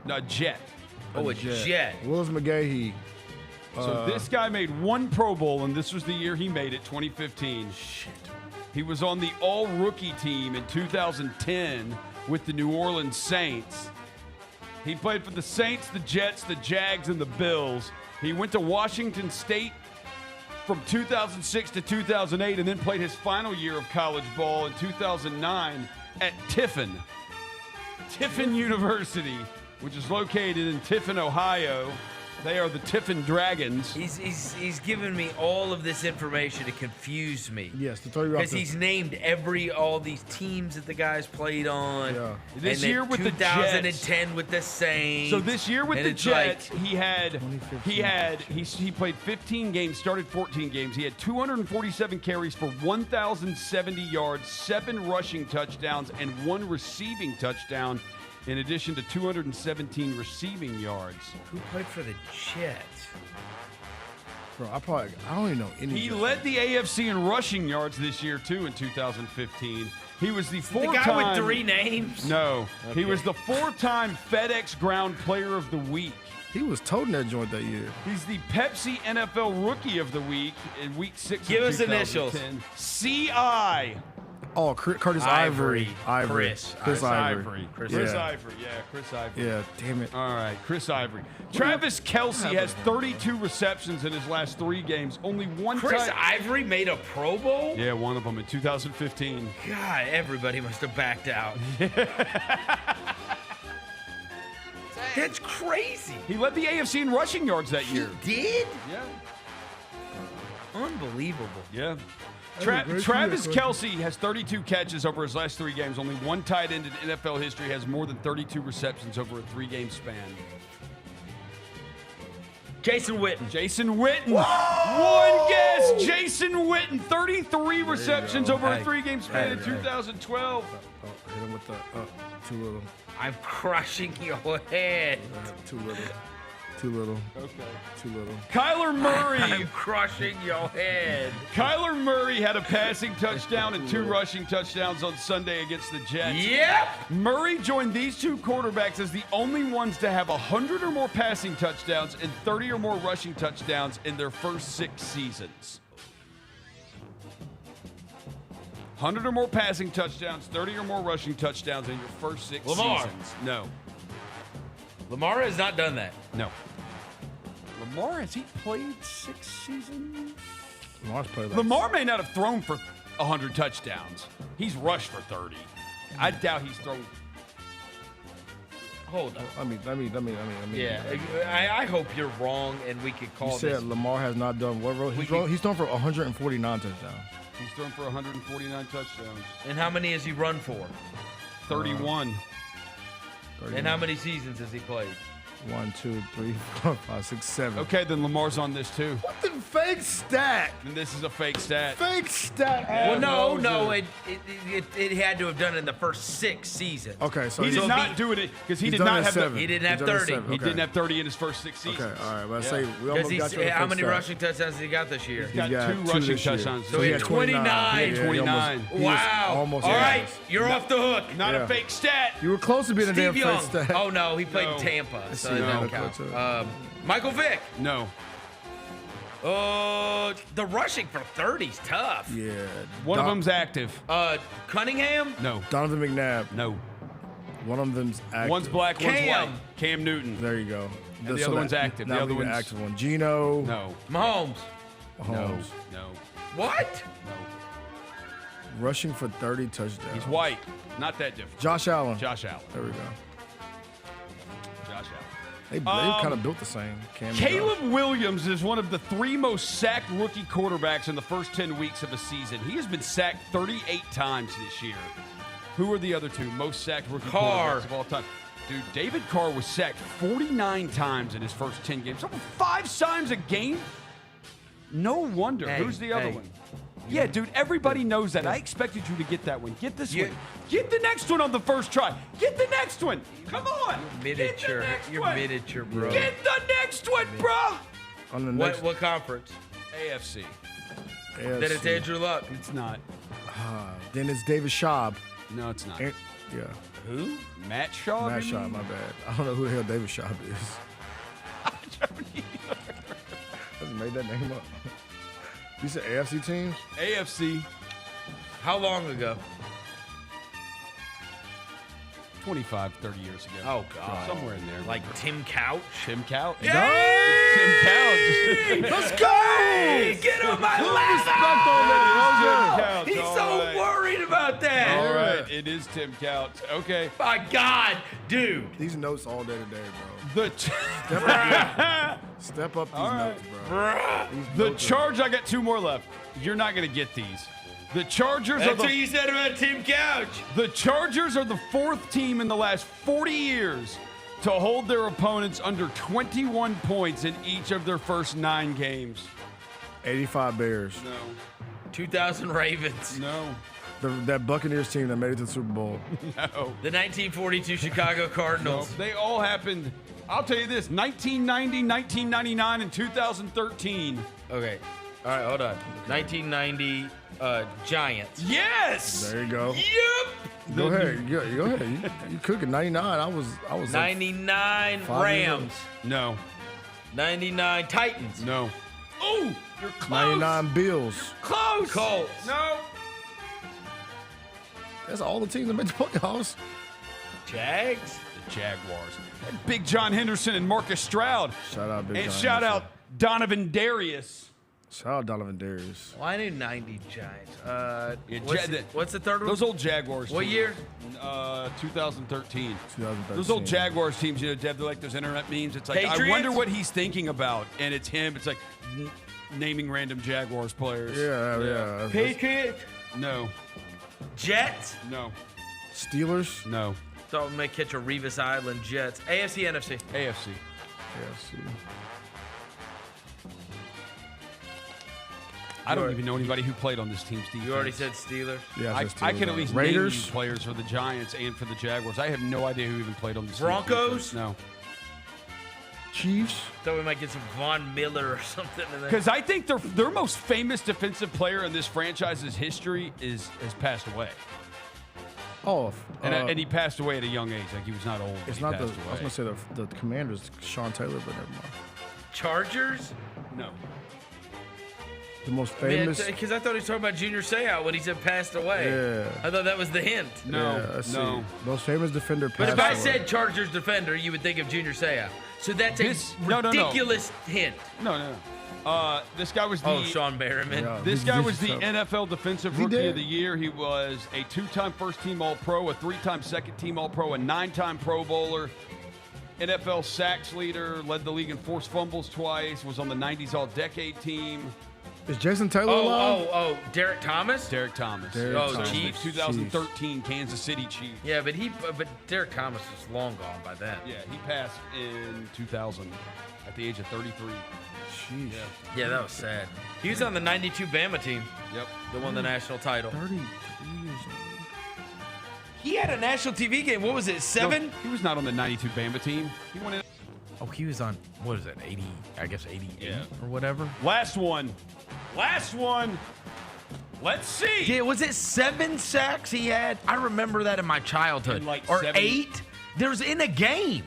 No, Jet. Oh, a Jet. Willis McGahee. So this guy made 1 Pro Bowl, and this was the year he made it, 2015. Shit. He was on the all-rookie team in 2010 with the New Orleans Saints. He played for the Saints, the Jets, the Jags, and the Bills. He went to Washington State from 2006 to 2008 and then played his final year of college ball in 2009 at Tiffin University, which is located in Tiffin, Ohio. They are the Tiffin Dragons. He's given me all of this information to confuse me. Yes, to throw you off. Because he's named all these teams that the guys played on. Yeah. This And then year with the 2010 with the Saints. So this year with And the it's Jets, like- he played 15 games, started 14 games. He had 247 carries for 1,070 yards, 7 rushing touchdowns, and 1 receiving touchdown, in addition to 217 receiving yards. Who played for the Jets? Bro, I don't even know any. He Jets. led the AFC in rushing yards this year too. In 2015, he was the The four-time. guy with 3 names? No, he Okay. was the 4-time FedEx Ground Player of the Week. He was toting that joint that year. He's the Pepsi NFL Rookie of the Week in Week 6 Give of us initials. 2010. CI. Oh, Curtis Ivory. Chris. Chris Ivory. Chris Yeah. Ivory. Yeah, Chris Ivory. Yeah, damn it. All right, Chris Ivory. Travis Kelce has 32 receptions in his last 3 games. Only one Chris time. Ivory made a Pro Bowl? Yeah, one of them in 2015. God, everybody must have backed out. That's crazy. He led the AFC in rushing yards that year. He did? Yeah. Unbelievable. Yeah. That'd be great Travis to hear, Kelce has 32 catches over his last 3 games. Only one tight end in NFL history has more than 32 receptions over a 3-game span. Jason Witten. Jason Witten. One guess. Jason Witten. 33 receptions over a 3-game span in 2012. Hit him with the too little. I'm crushing your head. Too little. Too little. Okay. Too little. Kyler Murray. I'm crushing your head. Kyler Murray had a passing touchdown and 2 rushing touchdowns on Sunday against the Jets. Yep. Murray joined these 2 quarterbacks as the only ones to have 100 or more passing touchdowns and 30 or more rushing touchdowns in their first 6 seasons. 100 or more passing touchdowns, 30 or more rushing touchdowns in your first 6 seasons. No. Lamar has not done that. No. Lamar, has he played 6 seasons? Lamar's played Lamar may not have thrown for 100 touchdowns. He's rushed for 30. I doubt he's thrown. Hold on. I mean. Yeah, I hope you're wrong and we could call You said this. Lamar has not done what? He's thrown for 149 touchdowns. He's thrown for 149 touchdowns. And how many has he run for? 31. And how many seasons has he played? 1, 2, 3, 4, 5, 6, 7. Okay, then Lamar's on this too. What the fake stat? And this is a fake stat. Fake stat. Well, no, it had to have done it in the first 6 seasons. Okay, so he did not do it because he did not have 7. He didn't have 30. He didn't have 30 in his first 6 seasons. Okay, all right. Well, say we almost got you. How many rushing touchdowns has he got this year? He's got 2 rushing touchdowns. So he had 29. 29. Wow. Almost. All right, you're off the hook. Not a fake stat. You were close to being a damn Steve fake Young. stat. Oh no, he played in Tampa, so it doesn't count. Michael Vick. No. The rushing for 30's tough. Yeah. One of them's active. Cunningham. No. Donovan McNabb. No. One of them's active. One's black, one's Cam. white. Cam Newton. There you go. And the other one's active. The other one's active one. Gino. No. Mahomes. Mahomes. No. What? No. Rushing for 30 touchdowns. He's white. Not that different. Josh Allen. Josh Allen. There we go. Josh Allen. They kind of built the same. Cam and Caleb Williams is one of the 3 most sacked rookie quarterbacks in the first 10 weeks of a season. He has been sacked 38 times this year. Who are the other 2 most sacked rookie quarterbacks of all time? Dude, David Carr was sacked 49 times in his first 10 games. Over 5 times a game? No wonder. Hey, Who's the other one? Yeah, dude, everybody knows that. I expected you to get that one. Get this one. Get the next one on the first try. Get the next one. Come on. Miniature. You're miniature, bro. Get the next one, bro. On the next What conference? AFC. Then it's Andrew Luck. It's not. Then it's David Schaub. No, it's not. Yeah. Who? Matt Schaub? Matt Schaub, my bad. I don't know who the hell David Schaub is. I don't either. I just made that name up. You said AFC teams? AFC. How long ago? 25, 30 years ago. Oh, God. Somewhere in there. Like Tim Couch? Tim Couch. Yay! Tim Couch. Let's go! Hey, get on my lap! He's so worried about that. All right, it is Tim Couch. Okay. My God, dude. These notes all day today, The Step up these notes, bro. The Charge. I got 2 more left. You're not going to get these. The Chargers That's are the. what you said about Tim Couch. The Chargers are the 4th team in the last 40 years to hold their opponents under 21 points in each of their first 9 games. 85 Bears. No. 2000 Ravens. No. That Buccaneers team that made it to the Super Bowl. No. The 1942 Chicago Cardinals. No, they all happened. I'll tell you this: 1990, 1999, and 2013. Okay. All right, hold on. 1990 Giants. Yes. There you go. Yep. Go ahead. Go ahead. You cooking 99. I was 99 like Rams. No. 99 Titans. No. Oh, you're close. 99 Bills. Close. Colts. No. That's all the teams that made the playoffs. Jags. The Jaguars. And Big John Henderson and Marcus Stroud. Shout out Big John. And shout out Donovan Darius. Shout out Donovan Darius. Well, I knew 90 Giants. Yeah, what's the third one? Those old Jaguars. What teams. year? 2013. 2013. Those old Jaguars teams, you know, they're like those internet memes. It's like, Patriots? I wonder what he's thinking about. And it's him. It's like naming random Jaguars players. Yeah. Patriots. No. Jets. No. Steelers. No. Thought we may catch a Revis Island Jets. AFC, NFC. AFC. AFC. I don't even know anybody who played on this team's defense. You already said Steelers? Yeah, I can at least Raiders name you players for the Giants and for the Jaguars. I have no idea who even played on this Broncos? team's defense. No. Chiefs. Thought we might get some Von Miller or something in there. Because I think their most famous defensive player in this franchise's history has passed away. Oh, And he passed away at a young age. Like, he was not old. it's he not passed I was away. gonna say the Commanders, Sean Taylor, but never mind. Chargers? No. The most famous. Because I thought he was talking about Junior Seau when he said passed away. Yeah. I thought that was the hint. Let's see. Most famous defender. But if passed I away. said Chargers defender, you would think of Junior Seau. So that's a ridiculous hint. No. This guy was the Sean Merriman. This guy was the NFL Defensive Rookie of the Year. He was a 2-time first-team All-Pro, a 3-time second-team All-Pro, a 9-time Pro Bowler, NFL sacks leader, led the league in forced fumbles twice, was on the 90s All-Decade team. Is Jason Taylor alive? Derek Thomas? Derek Thomas. Chiefs? 2013 Kansas City Chiefs. Yeah, but Derek Thomas is long gone by then. Yeah, he passed in 2000 at the age of 33. Jeez. Yeah, that was sad. He was on the 92 Bama team. Yep. That won the national title. 33 years old. He had a national TV game. What was it, 7? No, he was not on the 92 Bama team. He won it. Oh, he was on, what is it, 80, I guess 88 or whatever? Last one. Let's see. Yeah, was it 7 sacks he had? I remember that in my childhood. Or 8? There was in a game.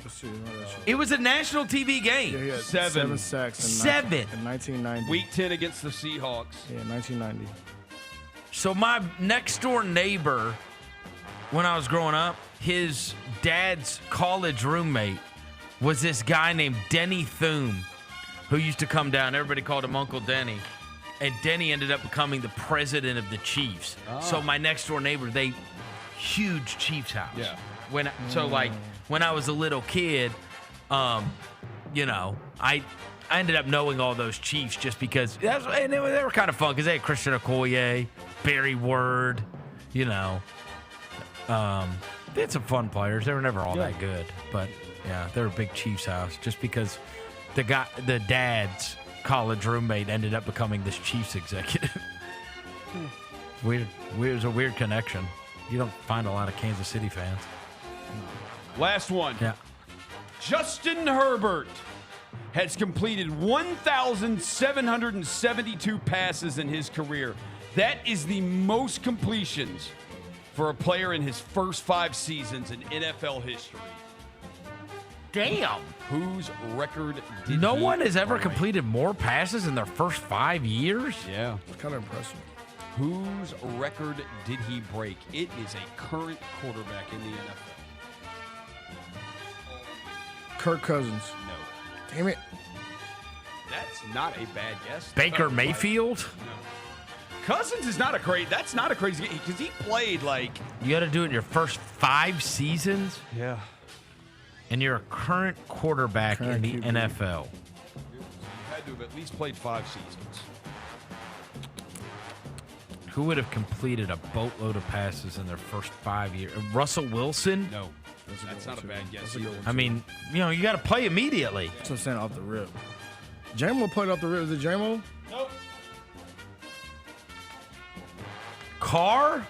It was a national TV game. Yeah, he had 7 sacks. In 1990. Week 10 against the Seahawks. Yeah, 1990. So my next door neighbor, when I was growing up, his dad's college roommate was this guy named Denny Thune, who used to come down. Everybody called him Uncle Denny. And Denny ended up becoming the president of the Chiefs. Oh. So my next door neighbor, huge Chiefs house. Yeah. When I was a little kid, I ended up knowing all those Chiefs just because, and they were kind of fun because they had Christian Okoye, Barry Word, they had some fun players. They were never all that good, but yeah, they were a big Chiefs house just because the dad's college roommate ended up becoming this Chiefs executive. Weird. It was a weird connection. You don't find a lot of Kansas City fans. Last one. Yeah. Justin Herbert has completed 1,772 passes in his career. That is the most completions for a player in his first 5 seasons in NFL history. Damn. Whose record did No he one has ever break? completed more passes in their first 5 years? Yeah. It's kind of impressive. Whose record did he break? It is a current quarterback in the NFL. Kirk Cousins. No. Damn it. That's not a bad guess. Baker Mayfield? No. Cousins is not that's not a crazy game because he played like. You got to do it in your first 5 seasons? Yeah. And you're a current quarterback in the NFL. You had to have at least played 5 seasons. Who would have completed a boatload of passes in their first 5 years? Russell Wilson? No. That's not a bad guess either. I mean, you got to play immediately. That's what I'm saying, off the rip. J-Mo played off the rip. Is it J-Mo? Nope. Carr?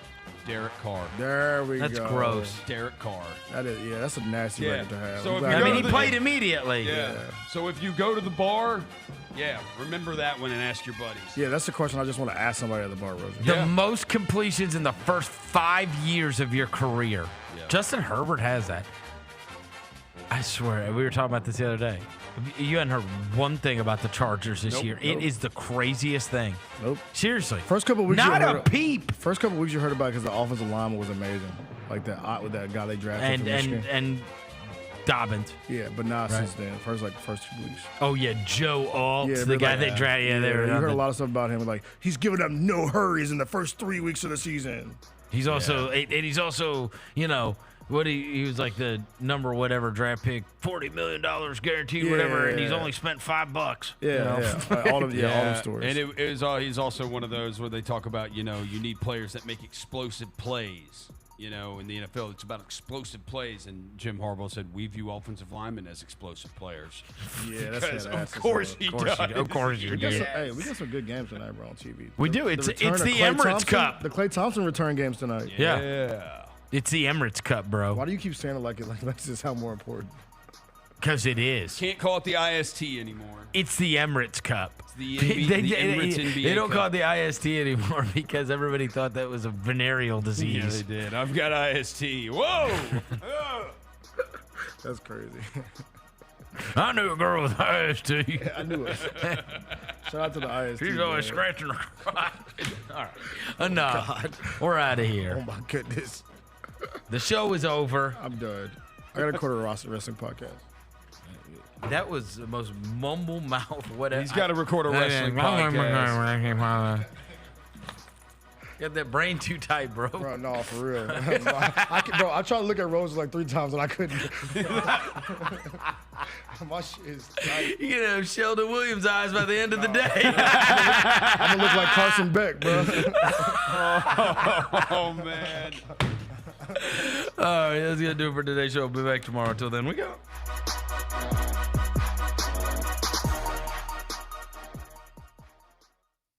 Derek Carr. There we go. That's gross. Derek Carr. That is, that's a nasty record to have. So he played immediately. Yeah. So if you go to the bar, remember that one and ask your buddies. Yeah, that's the question I just want to ask somebody at the bar, Rosie. The most completions in the first 5 years of your career. Yeah. Justin Herbert has that. I swear, we were talking about this the other day. You hadn't heard one thing about the Chargers this year. It is the craziest thing. Nope. Seriously. First couple weeks, not a peep. First couple weeks you heard about it because the offensive lineman was amazing, like that with that guy they drafted from Michigan. and Dobbins. Yeah, but not since then. First 2 weeks. Oh yeah, Joe Alt, the guy they drafted. Yeah, you heard a lot of stuff about him. Like he's giving them no hurries in the first 3 weeks of the season. He's also what he was like the number whatever draft pick, $40 million guaranteed, whatever, and he's only spent $5. All them stories. And he's also one of those where they talk about you need players that make explosive plays. in the NFL, it's about explosive plays. And Jim Harbaugh said, we view offensive linemen as explosive players. Yeah, that's of course he does. Of course you do. Hey, we got some good games tonight, bro, on TV. We do. It's the Emirates Cup. The Klay Thompson return games tonight. Yeah. It's the Emirates Cup, bro. Why do you keep saying it like this is how more important? Because it is. Can't call it the IST anymore. It's the Emirates Cup. It's the Emirates NBA They don't Cup. call it the IST anymore because everybody thought that was a venereal disease. Yeah, they did. I've got IST. Whoa! That's crazy. I knew a girl with IST. Yeah, I knew it. Shout out to the IST. She's always scratching her crotch. All right. Enough. We're out of here. Oh, my goodness. The show is over. I'm done. I got to record a roster wrestling podcast. That was the most mumble mouth whatever. He's got to record a wrestling podcast. Got that brain too tight, bro. Bro, no, for real. I tried to look at Rose like 3 times and I couldn't. My shit is tight. You're going to have Sheldon Williams' eyes by the end of the day. I'm going to look like Carson Beck, bro. Oh, man. All right, that's going to do it for today's show. We'll be back tomorrow. Until then, we go.